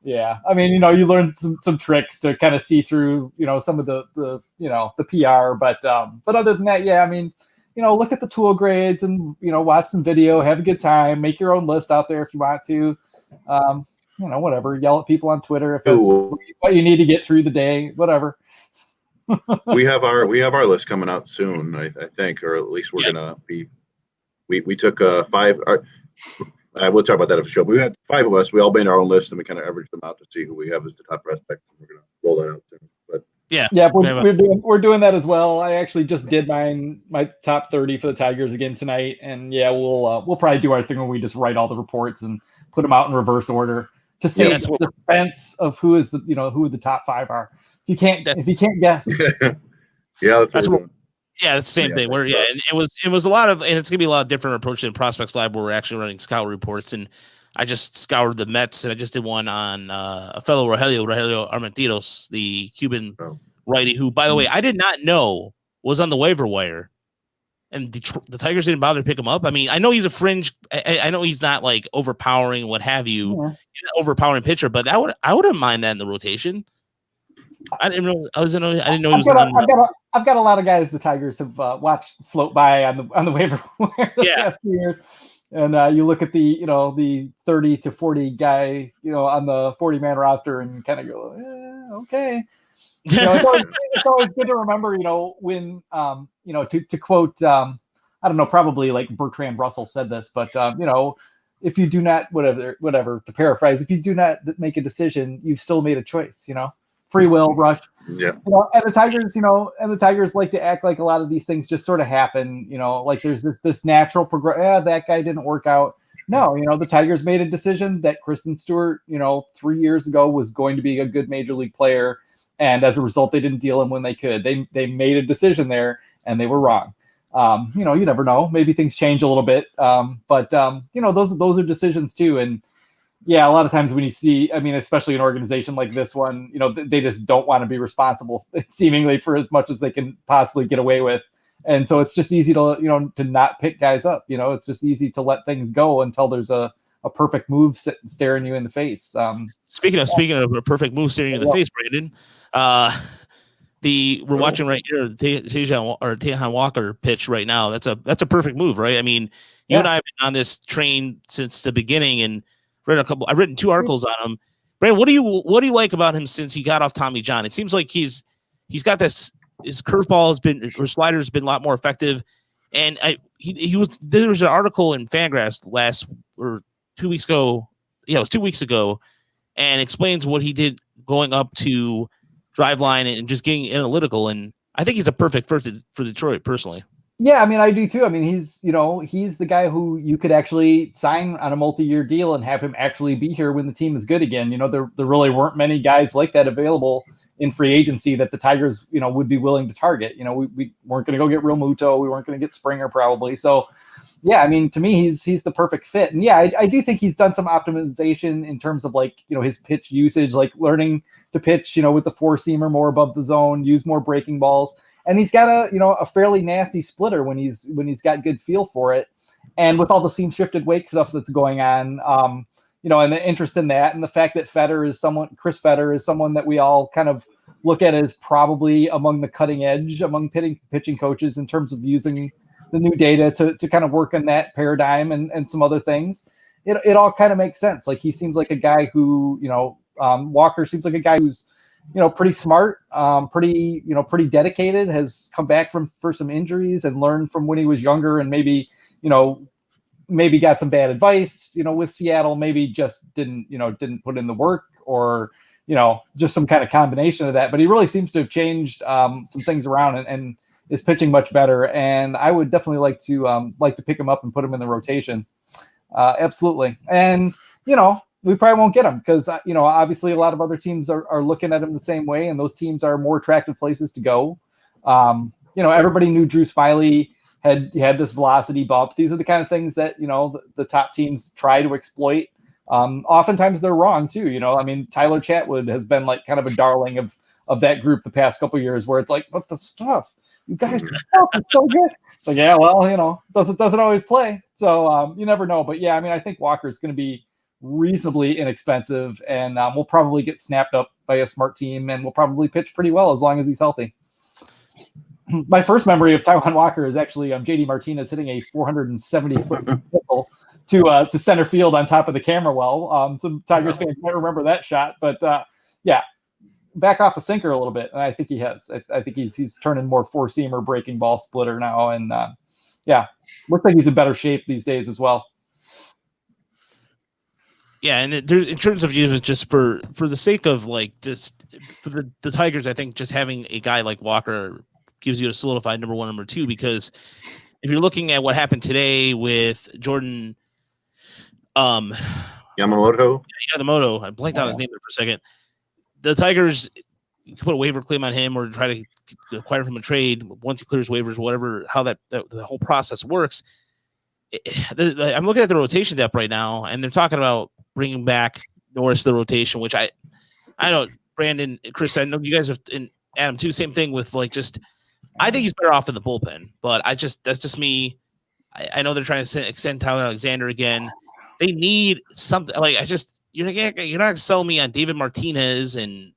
yeah, I mean, you learn some tricks to kind of see through, some of the PR, but other than that, yeah, I mean. Look at the tool grades and, watch some video, have a good time, make your own list out there if you want to, whatever, yell at people on Twitter if it's what you need to get through the day, whatever. we have our list coming out soon, I think, or at least we're going to be, we took 5, we'll talk about that at the show. We had 5 of us, we all made our own list and we kind of averaged them out to see who we have as the top prospects. We're going to roll that out soon. But we're doing that as well. I actually just did my top 30 for the Tigers again tonight, and we'll probably do our thing when we just write all the reports and put them out in reverse order to see the suspense of who the top 5 are. If you can't guess, that's what yeah, it's the same thing. And it was a lot of, and it's gonna be a lot different approach than Prospects Live, where we're actually running scout reports. And I just scoured the Mets, and I just did one on a fellow Rogelio Armentiros, the Cuban righty, who, by the way, I did not know was on the waiver wire, and the Tigers didn't bother to pick him up. I mean, I know he's a fringe. I know he's not like overpowering, what have you, he's an overpowering pitcher, but I wouldn't mind that in the rotation. I didn't know. I didn't know he was on. I've got a lot of guys the Tigers have watched float by on the waiver wire the past few years. And you look at the 30 to 40 guy, on the 40-man roster and kind of go, okay. It's always good to remember, when, to quote, I don't know, probably like Bertrand Russell said this, but, if you do not, whatever, to paraphrase, if you do not make a decision, you've still made a choice, free will, rush. Yeah. And the Tigers like to act like a lot of these things just sort of happen, like there's this natural progression. That guy didn't work out. No, the Tigers made a decision that Kristen Stewart, 3 years ago was going to be a good major league player. And as a result, they didn't deal him when they could. They made a decision there, and they were wrong. You never know. Maybe things change a little bit. But those are decisions too. And yeah, a lot of times when you see, especially an organization like this one, they just don't want to be responsible seemingly for as much as they can possibly get away with. And so it's just easy to, to not pick guys up. It's just easy to let things go until there's a perfect move staring you in the face. Speaking of a perfect move staring you in the face, Brandon, we're watching right here Tejan Walker pitch right now. That's a perfect move, right? I mean, you and I have been on this train since the beginning, and I've written 2 articles on him. Brandon, what do you like about him since he got off Tommy John? It seems like he's got this. His slider has been a lot more effective, and there was an article in Fangraphs 2 weeks ago. Yeah, it was 2 weeks ago, and explains what he did going up to Driveline and just getting analytical. And I think he's a perfect fit for Detroit, personally. Yeah, I do too. He's the guy who you could actually sign on a multi-year deal and have him actually be here when the team is good again. There really weren't many guys like that available in free agency that the Tigers, would be willing to target. We weren't going to go get Real Muto. We weren't going to get Springer probably. So, yeah, to me, he's the perfect fit. And yeah, I do think he's done some optimization in terms of his pitch usage, like learning to pitch, with the 4-seamer more above the zone, use more breaking balls. And he's got a fairly nasty splitter when he's got good feel for it. And with all the seam shifted wake stuff that's going on, and the interest in that, and the fact that Chris Fetter is someone that we all kind of look at as probably among the cutting edge among pitching coaches in terms of using the new data to kind of work on that paradigm and some other things. It all kind of makes sense. Like, he seems like a guy who, Walker seems like a guy who's, pretty smart, pretty dedicated, has come back for some injuries and learned from when he was younger, and maybe got some bad advice, with Seattle, maybe just didn't put in the work, or, just some kind of combination of that. But he really seems to have changed some things around and is pitching much better. And I would definitely like to pick him up and put him in the rotation. Absolutely. And, we probably won't get him because, obviously a lot of other teams are looking at him the same way, and those teams are more attractive places to go. Everybody knew Drew Smiley had this velocity bump. These are the kind of things that, the top teams try to exploit. Oftentimes they're wrong too. Tyler Chatwood has been kind of a darling of that group the past couple of years, where it's like, but the stuff, you guys, the stuff is so good. Like, yeah, well, doesn't always play. So you never know. But yeah, I think Walker is going to be reasonably inexpensive, and we'll probably get snapped up by a smart team, and we'll probably pitch pretty well as long as he's healthy. My first memory of Taijuan Walker is actually JD Martinez hitting a 470-foot missile to center field on top of the camera well. Some Tigers fans might remember that shot, but yeah, back off the sinker a little bit, and I think he has. I think he's turning more 4-seamer breaking ball splitter now, and yeah, looks like he's in better shape these days as well. Yeah, and in terms of users, just for the sake of just for the Tigers, I think just having a guy like Walker gives you a solidified number 1, number 2, because if you're looking at what happened today with Jordan Yamamoto, I blanked out his name there for a second. The Tigers, you can put a waiver claim on him or try to acquire from a trade once he clears waivers, whatever, how the whole process works. I'm looking at the rotation depth right now, and they're talking about bringing back Norris to the rotation, which I know, Brandon, Chris, I know you guys have, and Adam too, same thing with I think he's better off in the bullpen, but that's just me. I know they're trying to extend Tyler Alexander again. They need something you're not going to sell me on David Martinez and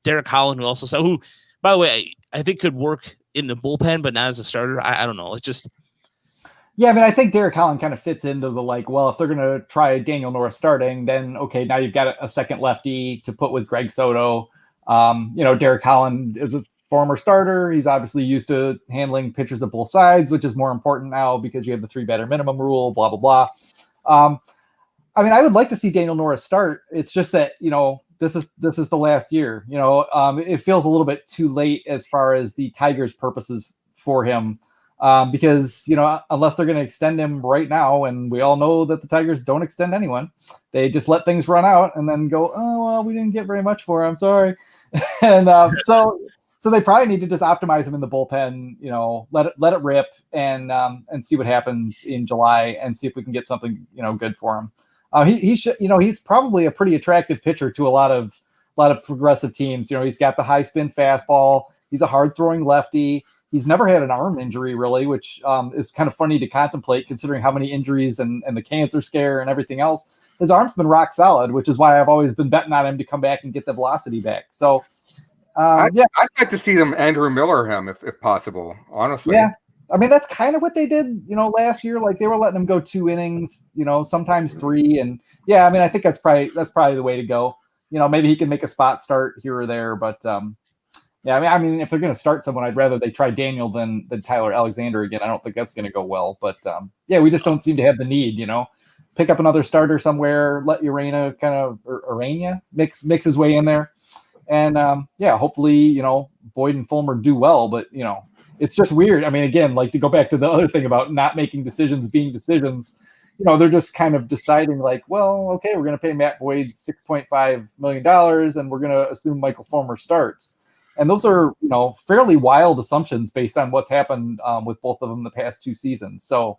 Derek Holland, who, by the way, I think could work in the bullpen, but not as a starter. I don't know. It's just. Yeah, I think Derek Holland kind of fits into the if they're going to try Daniel Norris starting, then okay, now you've got a second lefty to put with Greg Soto. Derek Holland is a former starter. He's obviously used to handling pitchers at both sides, which is more important now because you have the 3-batter minimum rule, blah, blah, blah. I would like to see Daniel Norris start. It's just that, this is the last year. It feels a little bit too late as far as the Tigers' purposes for him. because, unless they're going to extend him right now, and we all know that the Tigers don't extend anyone, they just let things run out and then go, oh, well, we didn't get very much for him. Sorry. And so they probably need to just optimize him in the bullpen, let it rip and see what happens in July and see if we can get something, good for him. He should, he's probably a pretty attractive pitcher to a lot of progressive teams. He's got the high spin fastball. He's a hard throwing lefty. He's never had an arm injury, really, which is kind of funny to contemplate considering how many injuries and the cancer scare and everything else. His arm's been rock solid, which is why I've always been betting on him to come back and get the velocity back. So, I'd like to see them Andrew Miller him if possible, honestly. Yeah. I mean, that's kind of what they did, last year. Like they were letting him go 2 innings, sometimes 3. And yeah, I mean, I think that's probably the way to go. Maybe he can make a spot start here or there, but yeah, I mean, if they're going to start someone, I'd rather they try Daniel than Tyler Alexander again. I don't think that's going to go well, but yeah, we just don't seem to have the need, pick up another starter somewhere, let Urania mix his way in there. And yeah, hopefully, Boyd and Fulmer do well, but it's just weird. I mean, again, like to go back to the other thing about not making decisions being decisions, they're just kind of deciding like, well, okay, we're going to pay Matt Boyd $6.5 million and we're going to assume Michael Fulmer starts. And those are, fairly wild assumptions based on what's happened with both of them the past 2 seasons. So,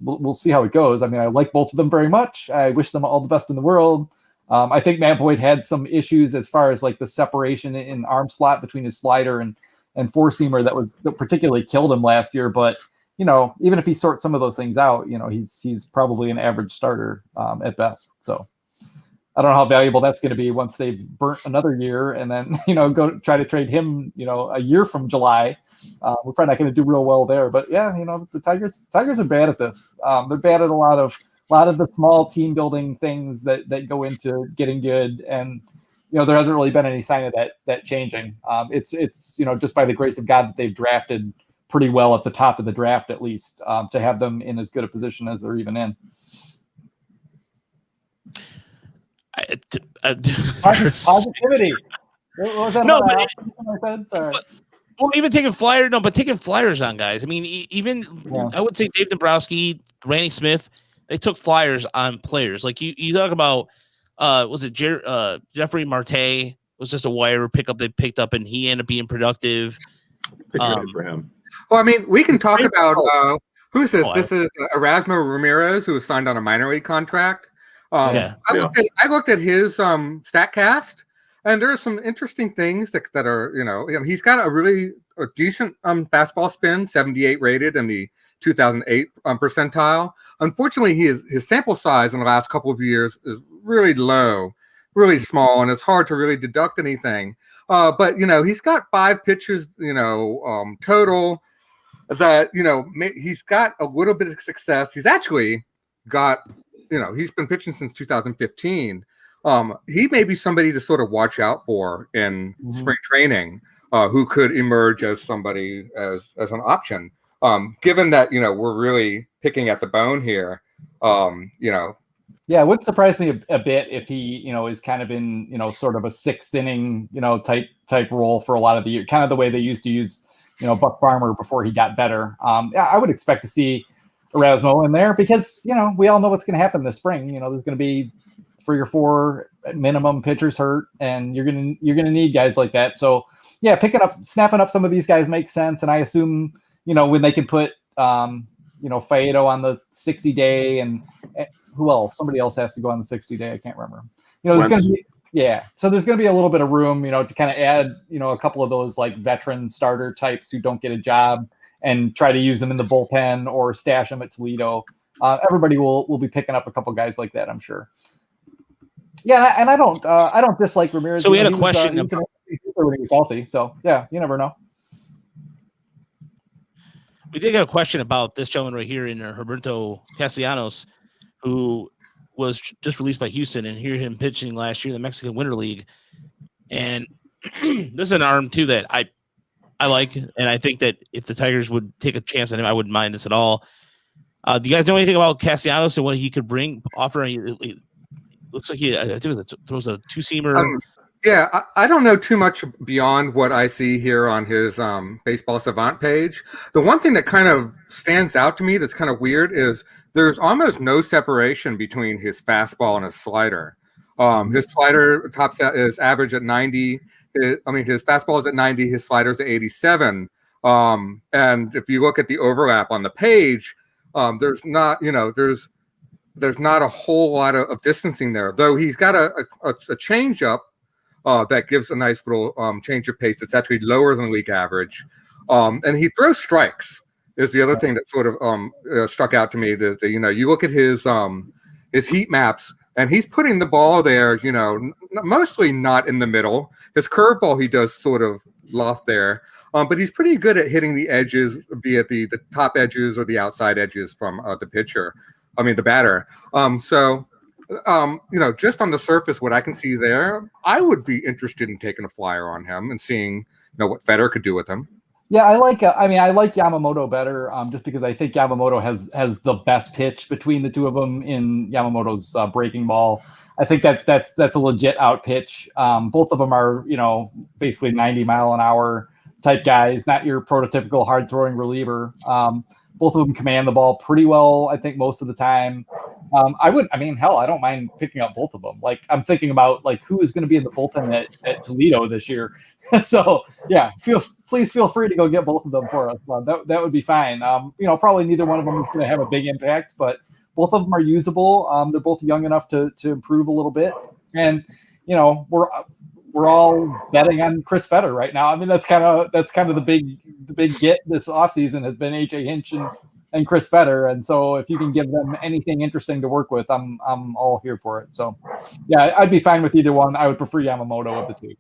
we'll see how it goes. I mean, I like both of them very much. I wish them all the best in the world. I think Matt Boyd had some issues as far as like the separation in arm slot between his slider and 4-seamer that particularly killed him last year. But, even if he sorts some of those things out, he's probably an average starter at best. So I don't know how valuable that's going to be once they've burnt another year and then, go try to trade him, a year from July. We're probably not going to do real well there. But yeah, the Tigers are bad at this. They're bad at a lot of the small team building things that go into getting good. And, there hasn't really been any sign of that changing. It's just by the grace of God that they've drafted pretty well at the top of the draft, at least, to have them in as good a position as they're even in. Positivity. What was that no, but even taking flyers on guys. I mean, I would say Dave Dombrowski, Randy Smith, they took flyers on players. Like you talk about, was it Jeffrey Marte was just a wire pickup they picked up, and he ended up being productive. For him. Well, I mean, we can talk about who's this? This is Erasmo Ramirez, who was signed on a minor league contract. I looked at his StatCast, and there are some interesting things that are, he's got a decent fastball spin, 78 rated in the 2008 percentile. Unfortunately, his sample size in the last couple of years is really low, really small, and it's hard to really deduct anything. But he's got 5 pitches, total that, he's got a little bit of success. He's actually got, he's been pitching since 2015. He may be somebody to sort of watch out for in spring training, who could emerge as somebody as an option. Given that, we're really picking at the bone here, Yeah, it would surprise me a bit if he, is kind of in, sort of a 6th inning, type role for a lot of the year, kind of the way they used to use, Buck Farmer before he got better. I would expect to see Erasmo in there because, we all know what's going to happen this spring. There's going to be 3 or 4 minimum pitchers hurt, and you're going to need guys like that. So yeah, snapping up some of these guys makes sense. And I assume, when they can put, Faedo on the 60-day and who else? Somebody else has to go on the 60-day. I can't remember. There's going to be, so there's going to be a little bit of room, to kind of add, a couple of those like veteran starter types who don't get a job and try to use them in the bullpen or stash them at Toledo. Everybody will be picking up a couple guys like that, I'm sure. Yeah, and I don't dislike Ramirez. So we had a question when he was healthy. So yeah, you never know. We did get a question about this gentleman right here in Roberto Castellanos, who was just released by Houston, and hear him pitching last year in the Mexican Winter League. And this is an arm too that I like, and I think that if the Tigers would take a chance on him, I wouldn't mind this at all. Do you guys know anything about Castellanos and what he could offer? It looks like he throws a 2-seamer. Yeah, I don't know too much beyond what I see here on his Baseball Savant page. The one thing that kind of stands out to me that's kind of weird is there's almost no separation between his fastball and his slider. His slider tops out is average at 90. His fastball is at 90. His slider's at 87. And if you look at the overlap on the page, there's not a whole lot of distancing there. Though he's got a changeup that gives a nice little change of pace. It's actually lower than league average, and he throws strikes. Is the other thing that sort of struck out to me. That you look at his heat maps. And he's putting the ball there, mostly not in the middle. His curveball, he does sort of loft there. But he's pretty good at hitting the edges, be it the top edges or the outside edges from the batter. Just on the surface, what I can see there, I would be interested in taking a flyer on him and seeing, what Federer could do with him. Yeah, I like Yamamoto better, just because I think Yamamoto has the best pitch between the two of them in Yamamoto's breaking ball. I think that's a legit out pitch. Both of them are, basically 90-mile-an-hour type guys, not your prototypical hard throwing reliever. Both of them command the ball pretty well, I think, most of the time. I don't mind picking up both of them. Like, I'm thinking about who is going to be in the bullpen at Toledo this year. So yeah, please feel free to go get both of them for us. That would be fine. Probably neither one of them is going to have a big impact, but both of them are usable. They're both young enough to improve a little bit, and we're all betting on Chris Federer right now. I mean, that's kind of the big get this offseason has been AJ Hinch and Chris Federer. And so if you can give them anything interesting to work with, I'm all here for it. So yeah, I'd be fine with either one. I would prefer Yamamoto of the two.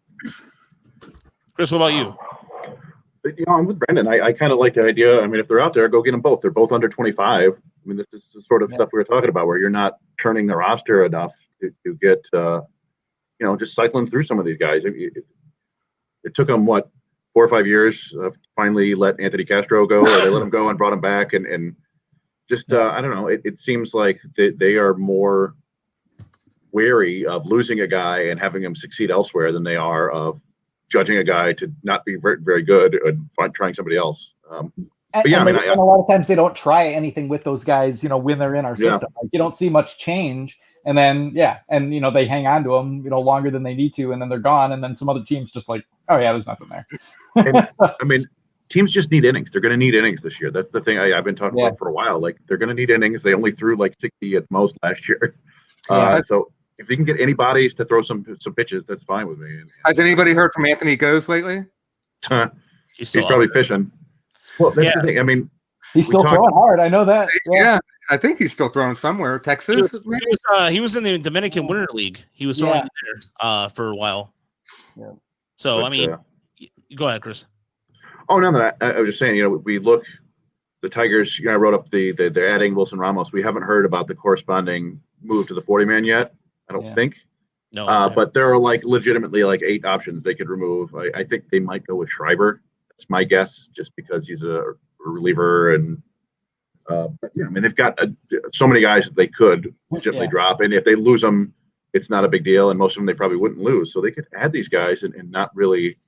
Chris, what about you? I'm with Brandon. I kind of like the idea. I mean, if they're out there, go get them both. They're both under 25. I mean, this is the sort of stuff we were talking about where you're not turning the roster enough to get, just cycling through some of these guys. It took them, 4 or 5 years to finally let Anthony Castro go, or they let him go and brought him back. And just, I don't know, it seems like they are more wary of losing a guy and having him succeed elsewhere than they are of judging a guy to not be very, very good and trying somebody else. And a lot of times they don't try anything with those guys, when they're in our system. Like, you don't see much change. And then, they hang on to them, longer than they need to, and then they're gone. And then some other teams just like, oh yeah, there's nothing there. And, teams just need innings. They're going to need innings this year. That's the thing I've been talking about for a while. Like, they're going to need innings. They only threw 60 at most last year. So if you can get any bodies to throw some pitches, that's fine with me. Has anybody heard from Anthony Goes lately? He's probably fishing. Well, that's the thing. I mean, he's still throwing hard. I know that. Yeah. I think he's still throwing somewhere. Texas. He was in the Dominican Winter League. He was throwing there for a while. Yeah. So go ahead, Chris. Oh no, I was just saying. We look. The Tigers. I wrote up they're adding Wilson Ramos. We haven't heard about the corresponding move to the 40-man yet. I don't think. No. But there are legitimately 8 options they could remove. I think they might go with Schreiber. That's my guess, just because he's a reliever and. But yeah, I mean, they've got so many guys that they could legitimately drop, and if they lose them, it's not a big deal, and most of them they probably wouldn't lose. So they could add these guys and not really,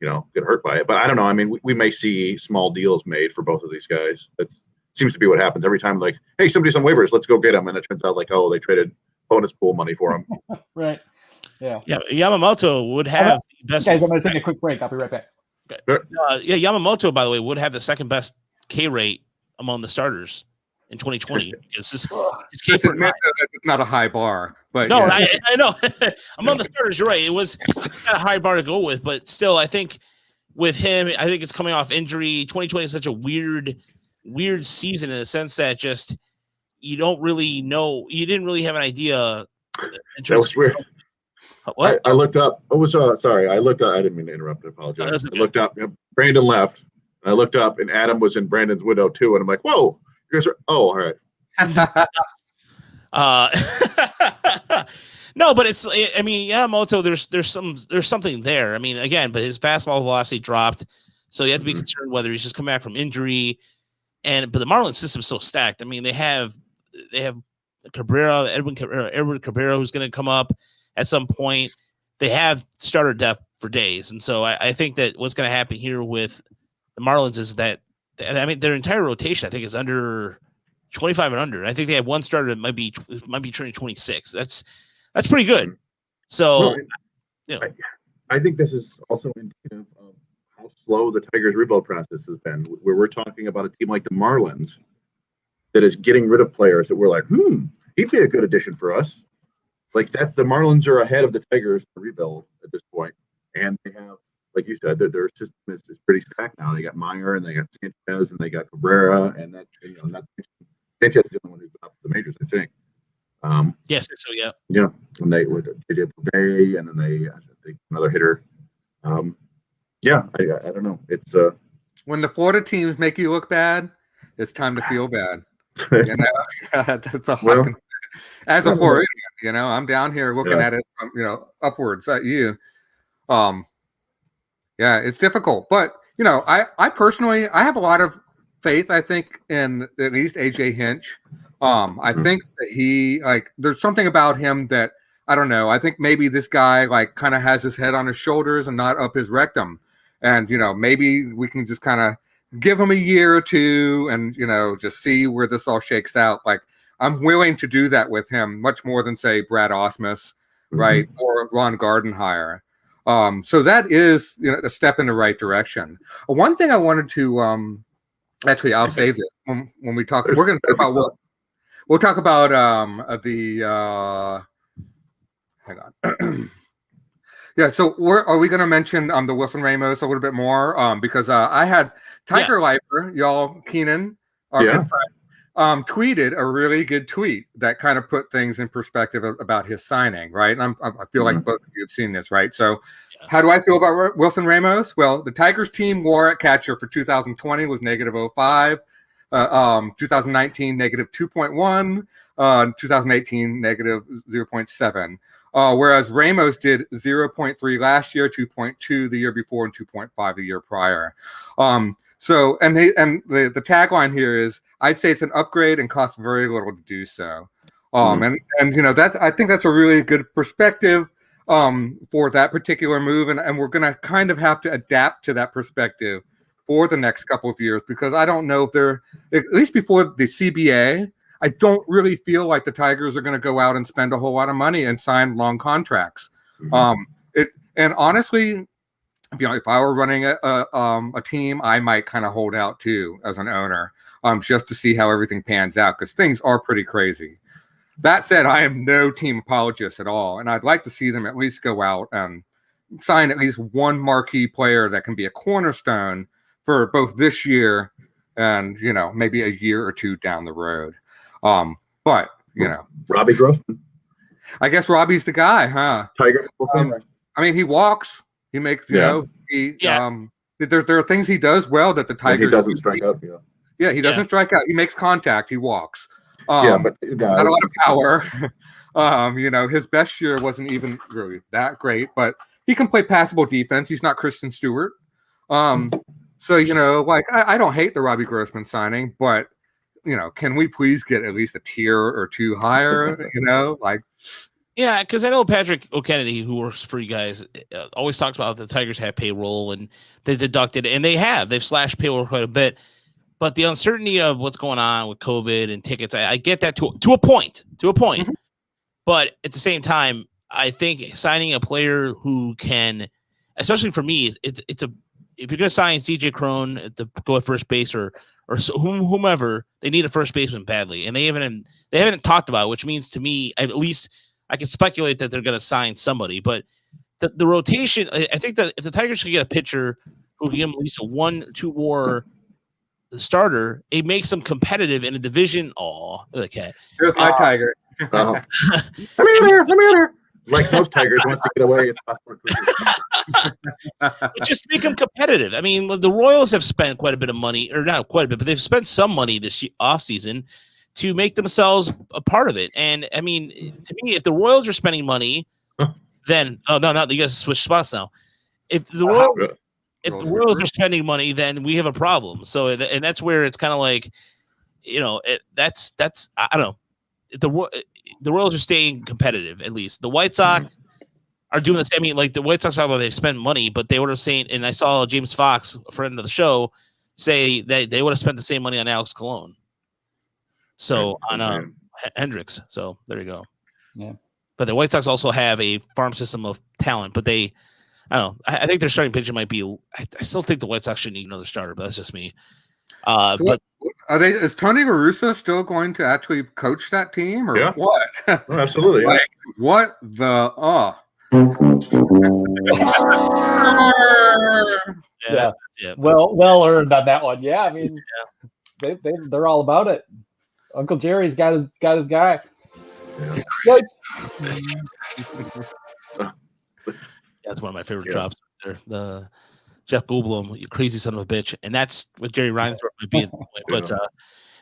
get hurt by it. But I don't know. I mean, we may see small deals made for both of these guys. That seems to be what happens every time. Like, hey, somebody's on waivers, let's go get them, and it turns out they traded bonus pool money for them. Right. Yeah. Yeah. Yamamoto would have the best. Guys, I'm going to take a quick break. I'll be right back. Okay. Yamamoto, by the way, would have the second best K rate among the starters in 2020. It's not a high bar, but no, I know among the starters, you're right. It was not a high bar to go with, but still, I think with him, I think it's coming off injury. 2020 is such a weird season in the sense that just you don't really know. You didn't really have an idea. That was weird. What? I looked up. Sorry. I looked up. I didn't mean to interrupt. I apologize. Okay. I looked up. Brandon left. I looked up, and Adam was in Brandon's window too, and I'm like, "Whoa, you guys are!" Oh, all right. No, but it's. I mean, Yamamoto. There's something there. I mean, again, but his fastball velocity dropped, so you have to be concerned whether he's just come back from injury. But the Marlins system's so stacked. I mean, they have Cabrera, Edwin Cabrera, who's going to come up at some point. they have starter depth for days. And so I think that what's going to happen here with the Marlins is that, I mean, their entire rotation, I think, is under 25 and under. I think they have one starter that might be turning 26. That's pretty good. So, I think this is also indicative of how slow the Tigers rebuild process has been. Where we're talking about a team like the Marlins that is getting rid of players that we're like, he'd be a good addition for us. Like the Marlins are ahead of the Tigers to rebuild at this point, and they have, like you said, their system is pretty stacked now. They got Meyer and they got Sanchez and they got Cabrera, and that not Sanchez is the only one who's up to the majors, I think. Yes, so yeah. Yeah, and they with JJ Bleday, and then I think another hitter. I don't know. It's when the Florida teams make you look bad, it's time to feel bad. That's a hot as a Floridian, I'm down here looking at it from, upwards at you. It's difficult, but I personally, I have a lot of faith, I think, in at least AJ Hinch. I think that he, there's something about him that, I don't know. I think maybe this guy kind of has his head on his shoulders and not up his rectum. And, maybe we can just kind of give him a year or two and, just see where this all shakes out. I'm willing to do that with him much more than, say, Brad Osmus, right? Or Ron Gardenhire. So that is, a step in the right direction. One thing I wanted to, actually, I'll save this when we talk. We're going to talk about we'll talk about hang on. Yeah, so are we going to mention the Wilson Ramos a little bit more? Because I had Tiger Lifer, y'all, Keenan, our good friend, tweeted a really good tweet that kind of put things in perspective about his signing, right? And I feel like both of you have seen this, right? So how do I feel about Wilson Ramos? Well, the Tigers team WAR at catcher for 2020 was -0.5. 2019 -2.1, 2018 -0.7. Whereas Ramos did 0.3 last year, 2.2 the year before, and 2.5 the year prior. So the tagline here is, I'd say it's an upgrade and costs very little to do so. And that, I think that's a really good perspective for that particular move, and we're going to kind of have to adapt to that perspective for the next couple of years, because I don't know if they're, at least before the CBA, I don't really feel like the Tigers are going to go out and spend a whole lot of money and sign long contracts. And honestly, if I were running a team, I might kind of hold out too as an owner, just to see how everything pans out, because things are pretty crazy. That said, I am no team apologist at all, and I'd like to see them at least go out and sign at least one marquee player that can be a cornerstone for both this year and, maybe a year or two down the road. But, Robbie Grossman. I guess Robbie's the guy, huh? Tiger. I mean, he walks. He makes, there are things he does well that the Tigers. He doesn't strike out. Yeah, he doesn't strike out. He makes contact. He walks. But not a lot of power. His best year wasn't even really that great, but he can play passable defense. He's not Kristen Stewart. So, I don't hate the Robbie Grossman signing, but, can we please get at least a tier or two higher, Yeah, because I know Patrick O'Kennedy, who works for you guys, always talks about the Tigers have payroll and they deducted it, and they've slashed payroll quite a bit. But the uncertainty of what's going on with COVID and tickets, I get that to a point. But at the same time, I think signing a player who can, especially for me, if you're going to sign DJ Crone to go at first base or whomever, they need a first baseman badly, and they haven't talked about it, which means to me, at least I can speculate that they're going to sign somebody. But the rotation, I think that if the Tigers could get a pitcher who can give them at least a 1-2 WAR starter, it makes them competitive in a division. Okay. Here's my Tiger. Come here. Like most Tigers, wants to get away as possible. Just make them competitive. I mean, the Royals have spent quite a bit of money, or not quite a bit, but they've spent some money this offseason to make themselves a part of it. And I mean, to me, if the Royals are spending money, then not you guys switch spots now. If the Royals are spending money, then we have a problem. So, and that's where it's kind of like, that's I don't know. If the Royals are staying competitive, at least the White Sox are doing the same. I mean, like the White Sox talk about they spend money, but they would have saying, and I saw James Fox, a friend of the show, say that they would have spent the same money on Alex Colon. So on Hendricks. So there you go. Yeah. But the White Sox also have a farm system of talent, but I don't know. I think their starting pitcher might be. I still think the White Sox should need another starter, but that's just me. But is Tony La Russa still going to actually coach that team, or what? Oh, absolutely. Like, what the Yeah. Well earned on that one. Yeah, I mean, they're all about it. Uncle Jerry's got his guy. Yeah. That's one of my favorite drops there. The Jeff Goldblum, you crazy son of a bitch, and that's what Jerry Reinsdorf might be. But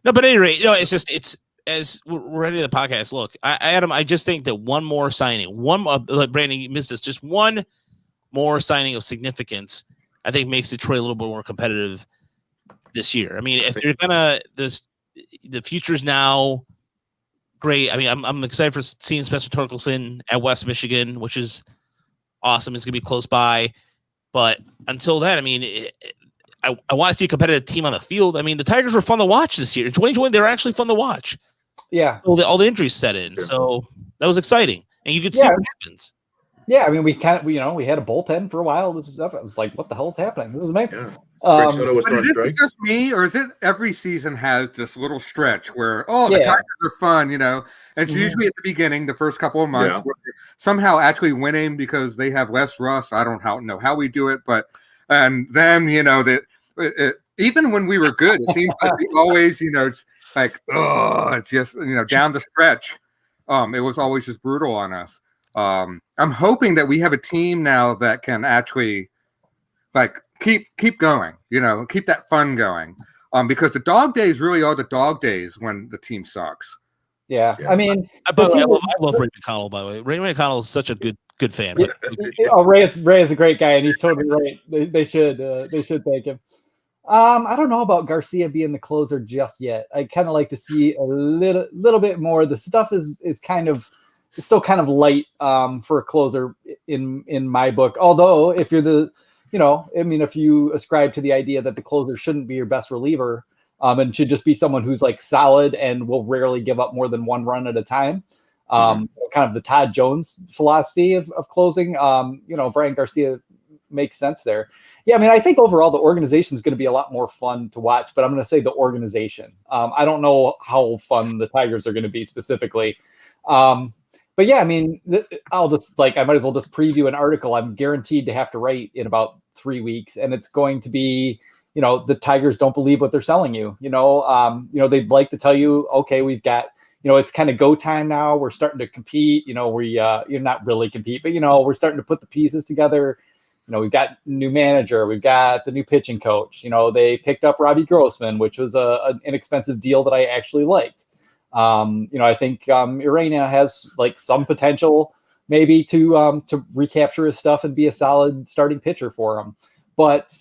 no, but at any rate, it's as we're ready to the podcast. Look, Adam, I just think that one more signing, like Brandon, you missed this, just one more signing of significance, I think makes Detroit a little bit more competitive this year. I mean, if you're gonna, the future's now great. I mean, I'm excited for seeing Spencer Torkelson at West Michigan, which is awesome. It's gonna be close by, but until then, I mean, I want to see a competitive team on the field. I mean, the Tigers were fun to watch this year. In 2020, they were actually fun to watch. Yeah, all the injuries set in, so that was exciting, and you could see what happens. Yeah, I mean, we had a bullpen for a while. It was like, what the hell is happening? This is amazing. Yeah. But is it just me, or is it every season has this little stretch where the Tigers are fun, and it's usually at the beginning, the first couple of months, where they're somehow actually winning because they have less rust. I don't know how we do it, but and then even when we were good, it seems like we always, it's like it's just down the stretch, it was always just brutal on us. I'm hoping that we have a team now that can actually keep going, keep that fun going. Because the dog days really are the dog days when the team sucks. Yeah. I mean, I love Ray McConnell, by the way. Ray McConnell is such a good fan. Ray is a great guy, and he's totally right. They should thank him. I don't know about Garcia being the closer just yet. I kind of like to see a little bit more. The stuff is still kind of light for a closer in my book. Although if you're if you ascribe to the idea that the closer shouldn't be your best reliever and should just be someone who's like solid and will rarely give up more than one run at a time, kind of the Todd Jones philosophy of closing, Brian Garcia makes sense there. Yeah, I mean, I think overall the organization is going to be a lot more fun to watch, but I'm going to say the organization. I don't know how fun the Tigers are going to be specifically. But yeah, I mean, I might as well just preview an article I'm guaranteed to have to write in about 3 weeks. And it's going to be, the Tigers don't believe what they're selling you. They'd like to tell you, okay, we've got, it's kind of go time now. We're starting to compete, you're not really compete, but, we're starting to put the pieces together. We've got new manager, we've got the new pitching coach. They picked up Robbie Grossman, which was an inexpensive deal that I actually liked. I think Urania has like some potential maybe to recapture his stuff and be a solid starting pitcher for him. But,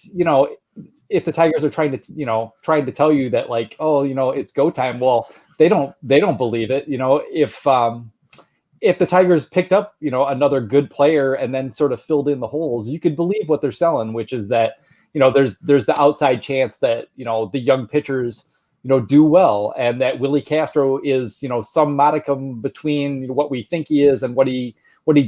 if the Tigers are trying to tell you that like, it's go time, well, they don't believe it. If the Tigers picked up, another good player and then sort of filled in the holes, you could believe what they're selling, which is that, there's the outside chance that, the young pitchers, do well, and that Willie Castro is, some modicum between what we think he is and what he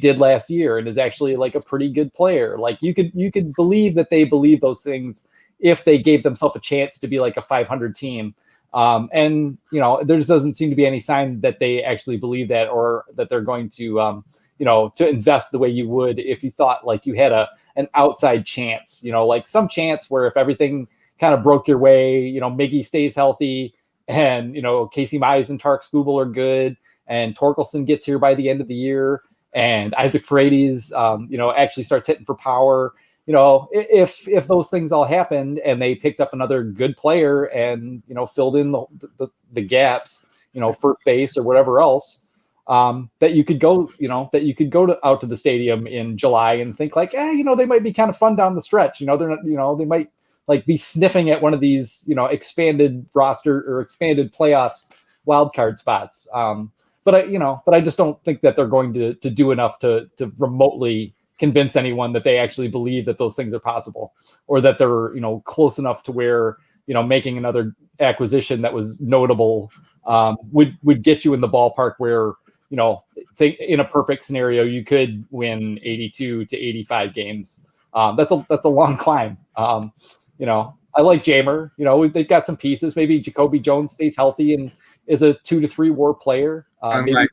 did last year, and is actually like a pretty good player. Like you could believe that they believe those things if they gave themselves a chance to be like a 500 team. And there just doesn't seem to be any sign that they actually believe that, or that they're going to, to invest the way you would if you thought like you had an outside chance, like some chance where if everything kind of broke your way, Miggy stays healthy, and Casey Mize and Tarek Skubal are good, and Torkelson gets here by the end of the year, and Isaac Paredes, actually starts hitting for power. If those things all happened and they picked up another good player and filled in the gaps, first base or whatever else, that you could go, out to the stadium in July and think like, they might be kind of fun down the stretch. They're not, they might like be sniffing at one of these, expanded roster or expanded playoffs wildcard spots. but I just don't think that they're going to do enough to remotely convince anyone that they actually believe that those things are possible, or that they're, close enough to where, making another acquisition that was notable would get you in the ballpark where, think in a perfect scenario, you could win 82 to 85 games. That's a long climb. I like Jamer. They've got some pieces. Maybe Jacoby Jones stays healthy and is a 2 to 3 WAR player. Unlikely.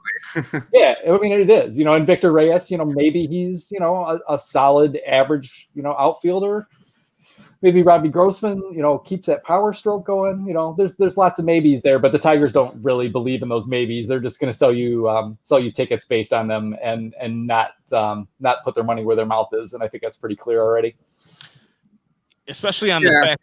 Yeah, I mean it is. And Victor Reyes, maybe he's a solid average outfielder. Maybe Robbie Grossman, keeps that power stroke going. There's lots of maybes there, but the Tigers don't really believe in those maybes. They're just going to sell you tickets based on them and not put their money where their mouth is. And I think that's pretty clear already. Especially on the fact.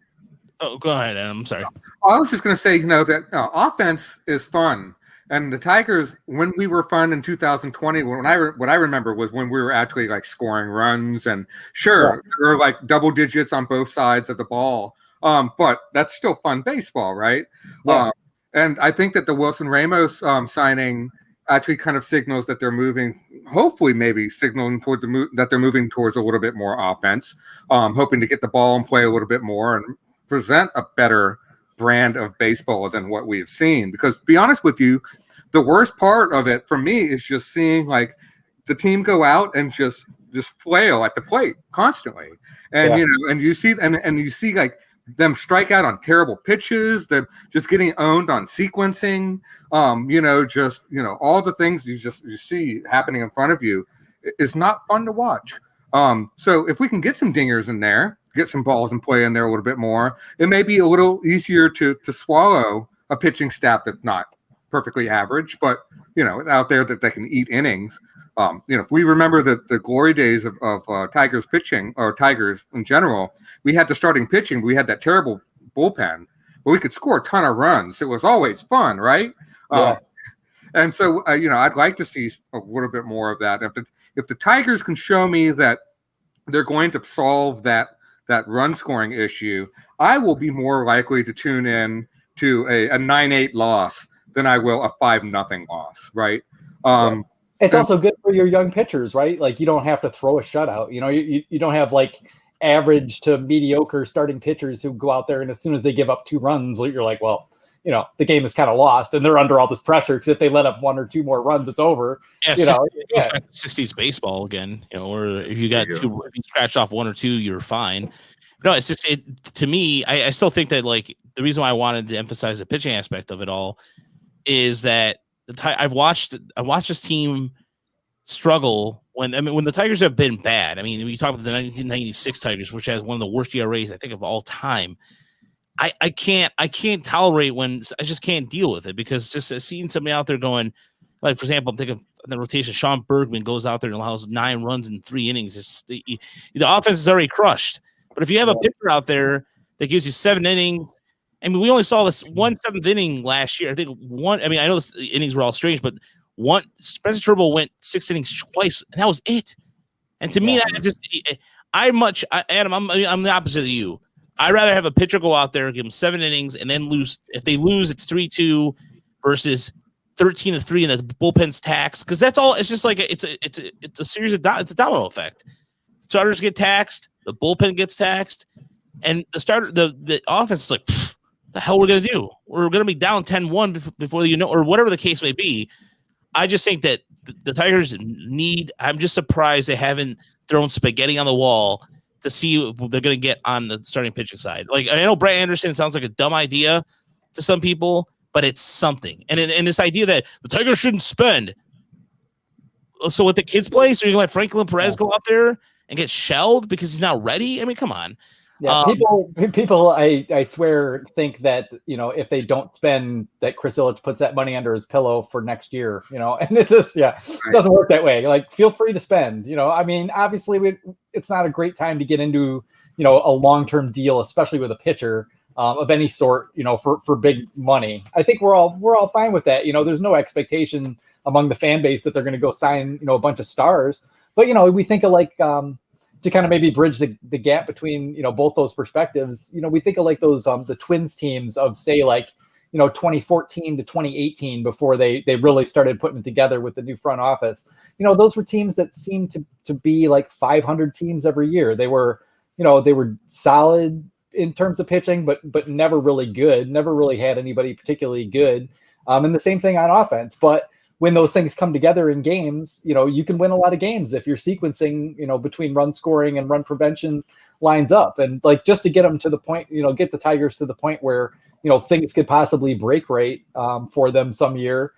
Oh, go ahead, Adam. I'm sorry. I was just going to say, that offense is fun. And the Tigers, when we were fun in 2020, what I remember was when we were actually like scoring runs, and sure, there were like double digits on both sides of the ball. But that's still fun baseball, right? Yeah. And I think that the Wilson Ramos signing actually kind of signals that they're moving, hopefully maybe signaling toward that they're moving towards a little bit more offense, hoping to get the ball and play a little bit more and present a better brand of baseball than what we've seen. Because to be honest with you, the worst part of it for me is just seeing like the team go out and just flail at the plate constantly. And and you see like them strike out on terrible pitches, them just getting owned on sequencing, all the things you see happening in front of you is not fun to watch. So if we can get some dingers in there, get some balls and play in there a little bit more, it may be a little easier to swallow a pitching staff that's not perfectly average, but out there that they can eat innings. If we remember the glory days of Tigers pitching, or Tigers in general, we had the starting pitching, we had that terrible bullpen, but we could score a ton of runs. It was always fun, right? Yeah. And so I'd like to see a little bit more of that. If the Tigers can show me that they're going to solve that run scoring issue, I will be more likely to tune in to a 9-8 loss than I will a 5-0 loss, right? It's also good for your young pitchers, right? Like you don't have to throw a shutout. You don't have like average to mediocre starting pitchers who go out there and as soon as they give up 2 runs, you're like, well, the game is kind of lost and they're under all this pressure because if they let up 1 or 2 more runs, it's over. Yeah, 60s baseball again, or if you got if you scratched off 1 or 2, you're fine. No, it's just to me, I still think that like the reason why I wanted to emphasize the pitching aspect of it all is that I've watched this team struggle when the Tigers have been bad. I mean, we talk about the 1996 Tigers, which has one of the worst ERAs I think of all time. I can't tolerate when I just can't deal with it, because just seeing somebody out there going, like for example, I'm thinking of the rotation, Sean Bergman goes out there and allows 9 runs in 3 innings. The offense is already crushed. But if you have a pitcher out there that gives you 7 innings, I mean, we only saw this 1 7th inning last year. I think one. I mean, I know the innings were all strange, but Spencer Turnbull went 6 innings twice, and that was it. And to me, that just Adam, I'm the opposite of you. I'd rather have a pitcher go out there, give them 7 innings, and then lose. If they lose, it's 3-2 versus 13-3, and the bullpen's taxed, because that's all. It's just like it's a series of it's a domino effect. Starters get taxed, the bullpen gets taxed, and the offense is like, the hell we're gonna do? We're gonna be down 10-1 before or whatever the case may be. I just think that the Tigers need. I'm just surprised they haven't thrown spaghetti on the wall to see what they're going to get on the starting pitching side. Like, I know Brett Anderson sounds like a dumb idea to some people, but it's something. And this idea that the Tigers shouldn't spend. So what the kids play? So you're going to let Franklin Perez go out there and get shelled because he's not ready? I mean, come on. Yeah, people, I swear, think that, if they don't spend, that Chris Ilitch puts that money under his pillow for next year, and it's just, it doesn't work that way. Like, feel free to spend, I mean, obviously it's not a great time to get into, a long-term deal, especially with a pitcher of any sort, for big money. I think we're all fine with that. There's no expectation among the fan base that they're going to go sign, a bunch of stars, but, we think of like, to kind of maybe bridge the gap between, both those perspectives, we think of like those, the Twins teams of, say, like, 2014 to 2018 before they really started putting it together with the new front office. Those were teams that seemed to be like 500 teams every year. They were solid in terms of pitching, but never really good, never really had anybody particularly good. And the same thing on offense. But when those things come together in games, you can win a lot of games if your sequencing, between run scoring and run prevention lines up. And like, just to get them to the point, get the Tigers to the point where, things could possibly break right for them some year,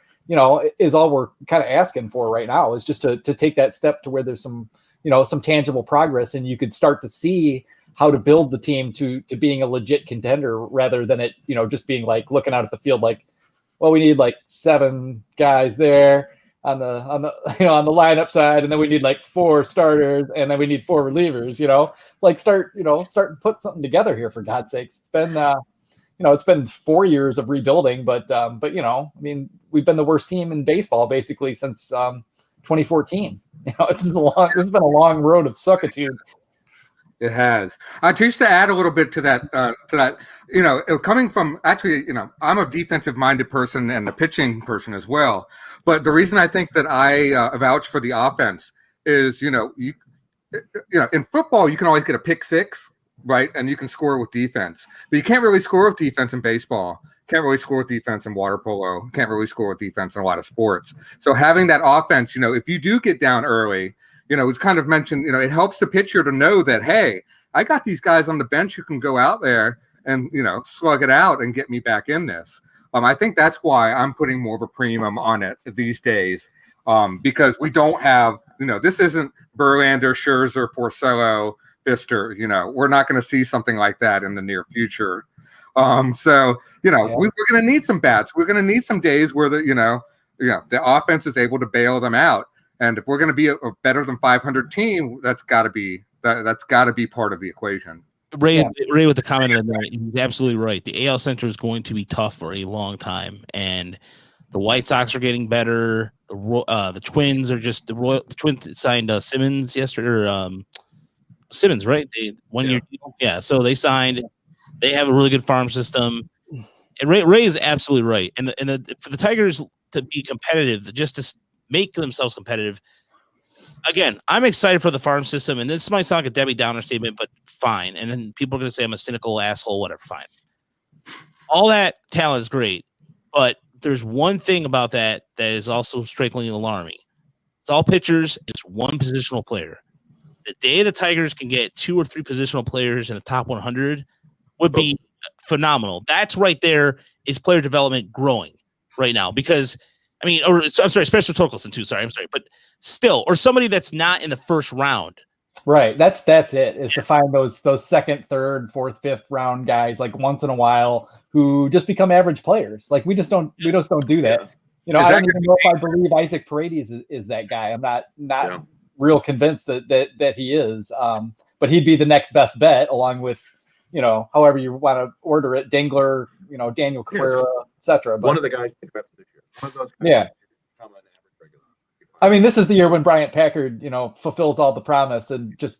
is all we're kind of asking for right now, is just to take that step to where there's some tangible progress, and you could start to see how to build the team to being a legit contender, rather than it, just being like looking out at the field like, well, we need like 7 guys there on the on the lineup side, and then we need like 4 starters, and then we need 4 relievers. Like start and put something together here, for God's sakes. It's been it's been 4 years of rebuilding, but we've been the worst team in baseball basically since 2014. This has been a long road of suckitude. It has. Just to add a little bit to that, coming from actually, I'm a defensive-minded person and a pitching person as well. But the reason I think that I vouch for the offense is, in football you can always get a pick six, right, and you can score with defense. But you can't really score with defense in baseball. Can't really score with defense in water polo. Can't really score with defense in a lot of sports. So having that offense, if you do get down early. It's kind of mentioned, it helps the pitcher to know that, hey, I got these guys on the bench who can go out there and, slug it out and get me back in this. I think that's why I'm putting more of a premium on it these days, because we don't have, this isn't Verlander, Scherzer, Porcello, Pfister. We're not going to see something like that in the near future. We're going to need some bats. We're going to need some days where the offense is able to bail them out. And if we're going to be a better than 500 team, that's got to be part of the equation. Ray with the comment of the night, he's absolutely right. The AL Central is going to be tough for a long time, and the White Sox are getting better. The Twins are just the Twins signed Simmons yesterday, or Simmons, right? They 1 year deal. Yeah, so they signed. They have a really good farm system, and Ray is absolutely right. And for the Tigers to be competitive, just to make themselves competitive. Again, I'm excited for the farm system, and this might sound like a Debbie Downer statement, but fine. And then people are going to say I'm a cynical asshole, whatever, fine. All that talent is great, but there's one thing about that is also strikingly alarming. It's all pitchers, it's one positional player. The day the Tigers can get 2 or 3 positional players in the top 100 would be phenomenal. That's right there is player development growing right now, because special Torkelson too. Sorry, but still, or somebody that's not in the first round. Right. That's it. Is to find those second, third, fourth, fifth round guys like once in a while who just become average players. Like we just don't do that. I don't even know if I believe Isaac Paredes is that guy. I'm not real convinced that he is. But he'd be the next best bet, along with however you want to order it, Dingler, Daniel Cabrera, etc. But one of the guys think about this year. One of those this is the year when Bryant Packard, fulfills all the promise and just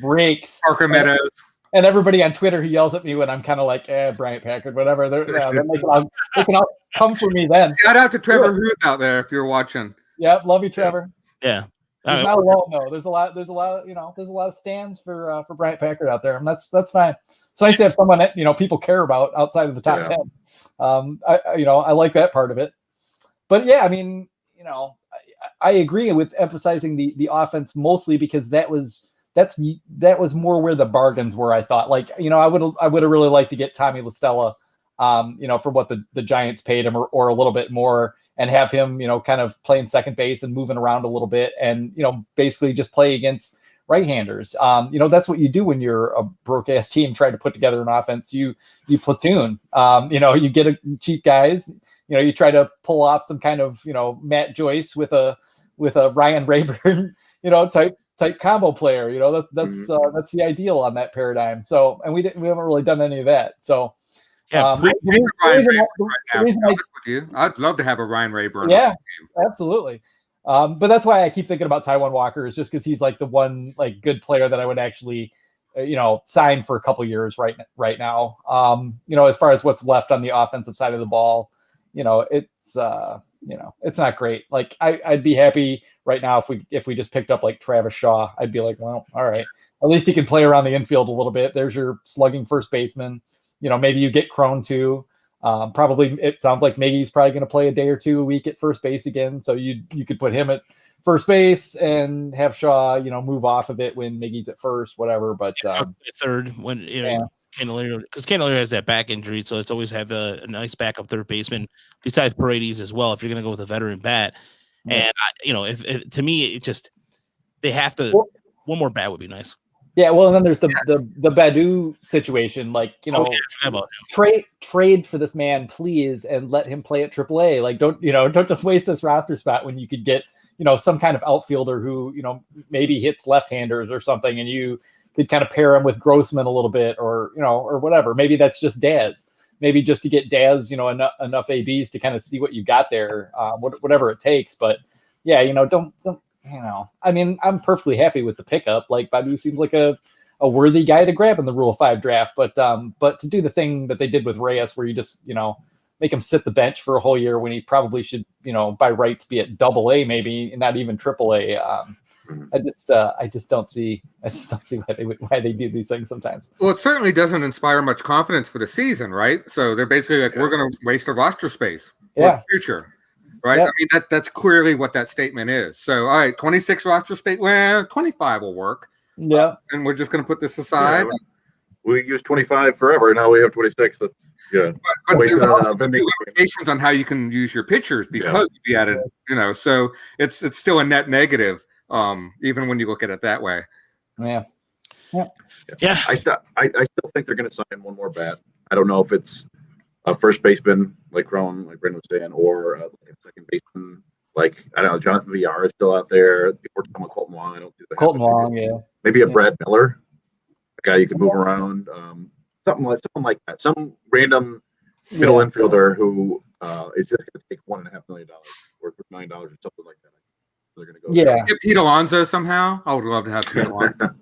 breaks Parker Meadows. And everybody on Twitter who yells at me when I'm kind of like, Bryant Packard, whatever. They can all come for me then. Shout out to Trevor Huth out there if you're watching. Yeah, love you, Trevor. Yeah. He's not alone though. There's a lot of stands for Bryant Packard out there, and that's fine. It's nice to have someone that people care about outside of the top 10. I like that part of it. But yeah, I agree with emphasizing the offense mostly because that was more where the bargains were. I thought, I would have really liked to get Tommy La Stella, for what the Giants paid him or a little bit more, and have him, kind of playing second base and moving around a little bit, and basically just play against right-handers. That's what you do when you're a broke-ass team trying to put together an offense. You platoon. You get cheap guys. You try to pull off some kind of Matt Joyce with a Ryan Rayburn type combo player. That's the ideal on that paradigm. So, and we haven't really done any of that. So yeah, I'd love to have a Ryan Rayburn. Yeah, absolutely. But that's why I keep thinking about Taijuan Walker, is just because he's like the one good player that I would actually signed for a couple years right now. As far as what's left on the offensive side of the ball, it's not great. Like I'd be happy right now if we just picked up like Travis Shaw. I'd be like, well, all right, at least he can play around the infield a little bit. There's your slugging first baseman. Maybe you get Crone too. Probably it sounds like Miggy's probably going to play a day or two a week at first base again. So you could put him at first base and have Shaw, move off of it when Miggy's at first, whatever. But third when Candelario, because Candelario has that back injury, so it's always have a nice backup third baseman besides Paredes as well. If you're going to go with a veteran bat, and if to me, it just they have to. One more bat would be nice. Yeah, well, and then there's the Badu situation. Like, trade for this man, please, and let him play at AAA. Like, don't just waste this roster spot when you could get, some kind of outfielder who, maybe hits left-handers or something, and you could kind of pair him with Grossman a little bit, or whatever. Maybe that's just Daz. Maybe just to get Daz, enough ABs to kind of see what you got there, whatever it takes. But yeah, don't. I mean, I'm perfectly happy with the pickup. Like, Badu seems like a worthy guy to grab in the Rule 5 draft, but to do the thing that they did with Reyes, where you just, make him sit the bench for a whole year when he probably should, by rights be at AA, maybe not even AAA. I just don't see why they do these things sometimes. Well, it certainly doesn't inspire much confidence for the season, right? So they're basically like, we're going to waste our roster space for the future. Right. Yep. I mean, that's clearly what that statement is. So, all right, 26 roster space. Well, 25 will work. Yeah. And we're just going to put this aside. Yeah, we use 25 forever. Now we have 26. That's But there's limitations on how you can use your pitchers because of the added, so it's still a net negative, even when you look at it that way. Yeah. I still think they're going to sign one more bat. I don't know if it's a first baseman like Crone, like Brandon was saying, or a second baseman like, I don't know, Jonathan Villar is still out there. People are talking about Colton Wong. I don't see that. Colton Wong, yeah. Maybe a Brad Miller, a guy you can move around, something like that. Some random middle infielder who is just going to take $1.5 million or $9 or something like that. They're going to go. Yeah. Get Pete Alonso somehow. I would love to have Pete Alonso.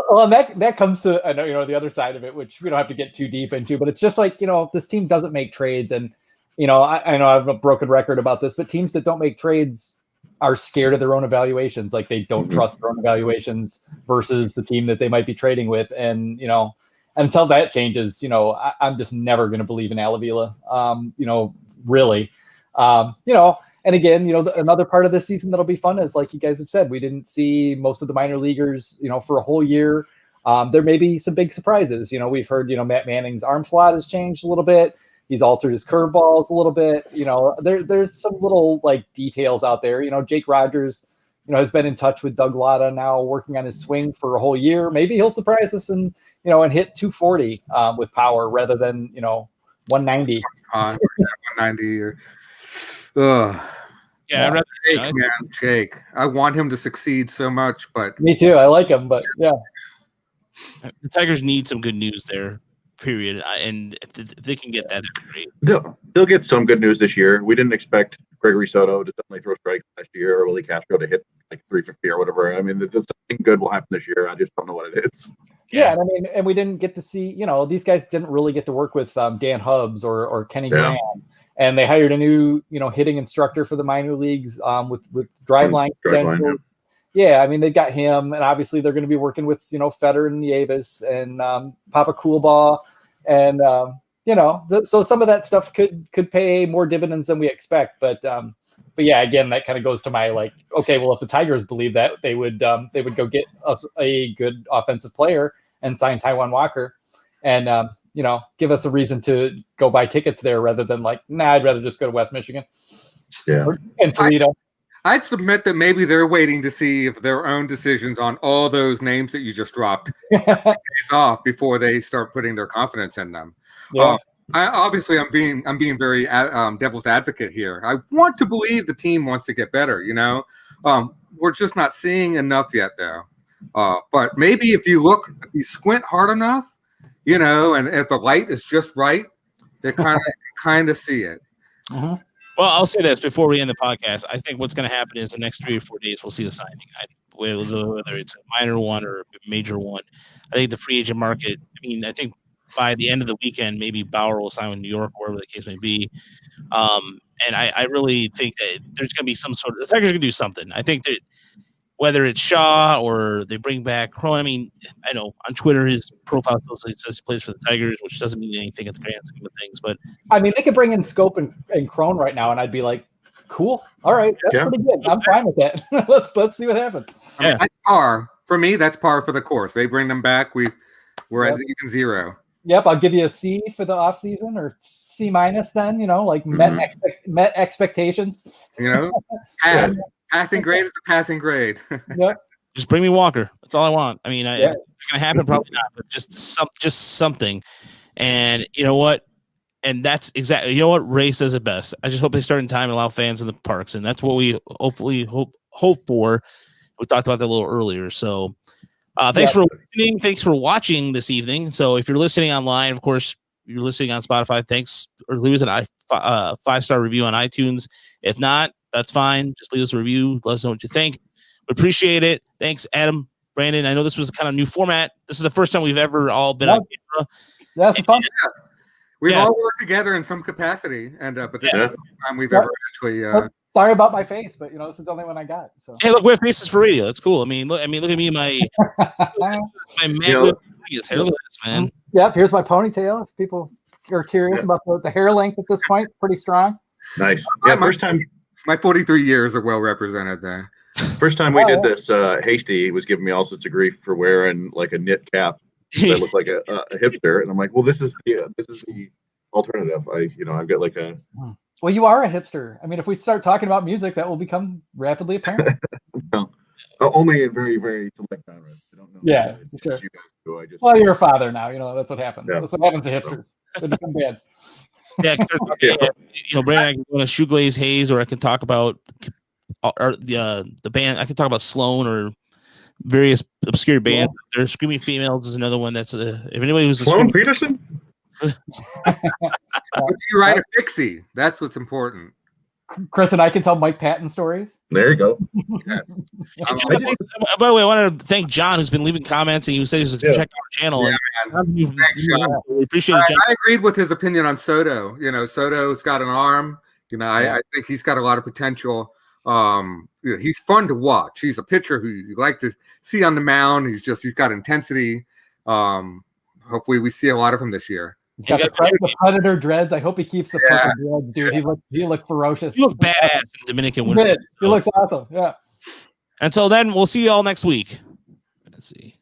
Well, that comes to, I know, the other side of it, which we don't have to get too deep into, but it's just like, this team doesn't make trades. And, I know I have a broken record about this, but teams that don't make trades are scared of their own evaluations. Like, they don't trust their own evaluations versus the team that they might be trading with. And, until that changes, I'm just never going to believe in Al Avila, really. And again, another part of this season that'll be fun is, like you guys have said, we didn't see most of the minor leaguers, for a whole year. There may be some big surprises. We've heard, Matt Manning's arm slot has changed a little bit. He's altered his curveballs a little bit. There's some little details out there. Jake Rogers, has been in touch with Doug Lotta now, working on his swing for a whole year. Maybe he'll surprise us and hit 240 with power rather than 190. 190 or. Yeah, Jake. I want him to succeed so much, but me too. I like him, but yeah, the Tigers need some good news there. Period. And if they can get that, that'd be great. They'll get some good news this year. We didn't expect Gregory Soto to suddenly throw strikes last year, or Willie Castro to hit like 350 or whatever. I mean, something good will happen this year. I just don't know what it is. Yeah, and we didn't get to see. These guys didn't really get to work with Dan Hubbs or Kenny Graham. And they hired a new, hitting instructor for the minor leagues with Driveline. Yeah, I mean, they got him, and obviously they're going to be working with, Fetter and Nieves and Papa Coolbaugh, and so some of that stuff could pay more dividends than we expect. But yeah, again, that kind of goes to my okay, well, if the Tigers believe that, they would go get us a good offensive player and sign Taijuan Walker, and give us a reason to go buy tickets there rather than I'd rather just go to West Michigan. Yeah. And Toledo. I'd submit that maybe they're waiting to see if their own decisions on all those names that you just dropped pays off before they start putting their confidence in them. Yeah. I'm being very devil's advocate here. I want to believe the team wants to get better. We're just not seeing enough yet, though. But maybe if you squint hard enough, and if the light is just right, they kind of see it. Mm-hmm. Well, I'll say this before we end the podcast. I think what's going to happen is the next 3 or 4 days we'll see the signing. whether it's a minor one or a major one. I think the free agent market. I mean, I think by the end of the weekend, maybe Bauer will sign with New York, or wherever the case may be. And I really think that there's going to be some sort of the Tigers are going to do something. I think that whether it's Shaw or they bring back Crone. I mean, I know on Twitter his profile still says he plays for the Tigers, which doesn't mean anything at the grand scheme of things. But I mean, they could bring in Scope and Crone right now, and I'd be like, cool. All right, that's pretty good. I'm fine with that. let's see what happens. I mean, that's par for me. That's par for the course. They bring them back. We're at even 0. Yep, I'll give you a C for the off season or C minus. Then like met expectations. Passing grade is a passing grade. Yep. Just bring me Walker. That's all I want. I mean, it's going to happen, probably not, but just something. And you know what? And that's exactly Ray says it best. I just hope they start in time and allow fans in the parks, and that's what we hopefully hope for. We talked about that a little earlier. So, thanks for listening. Thanks for watching this evening. So, if you're listening online, of course, you're listening on Spotify. Thanks, or leave us a 5-star review on iTunes. If not, that's fine. Just leave us a review. Let us know what you think. We appreciate it. Thanks, Adam, Brandon. I know this was a kind of new format. This is the first time we've ever all been on camera. That's fun. We've all worked together in some capacity, but this is the first time we've ever actually. Sorry about my face, but this is the only one I got. So. Hey, look, we have faces for radio. That's cool. Look at me, my man. Look at this, man. Yep, here's my ponytail. If people are curious about the hair length at this point, pretty strong. Nice. Yeah, first time. My 43 years are well represented there. First time we did this, Hasty was giving me all sorts of grief for wearing like a knit cap. I look like a hipster, and I'm like, well, this is the alternative. I've got like a. Well, you are a hipster. I mean, if we start talking about music, that will become rapidly apparent. No, only in very, very select genres. I don't know. Yeah, sure. You guys do. Well, you're a father now. That's what happens. Yeah. That's what happens to hipsters. They become dads. Yeah, Brandon, I can go to Shoeglaze Haze, or I can talk about the band. I can talk about Sloan or various obscure bands. Yeah. There's Screaming Females is another one. That's if anybody who's Sloan Peterson. You write a Pixie. That's what's important. Chris and I can tell Mike Patton stories. There you go. Yes. By the way, I want to thank John, who's been leaving comments, and he said he's check out our channel. Yeah, thanks, John. We appreciate it, John. I agreed with his opinion on Soto. Soto's got an arm. I think he's got a lot of potential. He's fun to watch. He's a pitcher who you like to see on the mound. He's got intensity. Hopefully, we see a lot of him this year. He's got the Predator dreads. I hope he keeps the fucking dreads, dude. He looked ferocious. He looked badass in Dominican winter. He looks awesome. Yeah. Until then, we'll see you all next week. Let's see.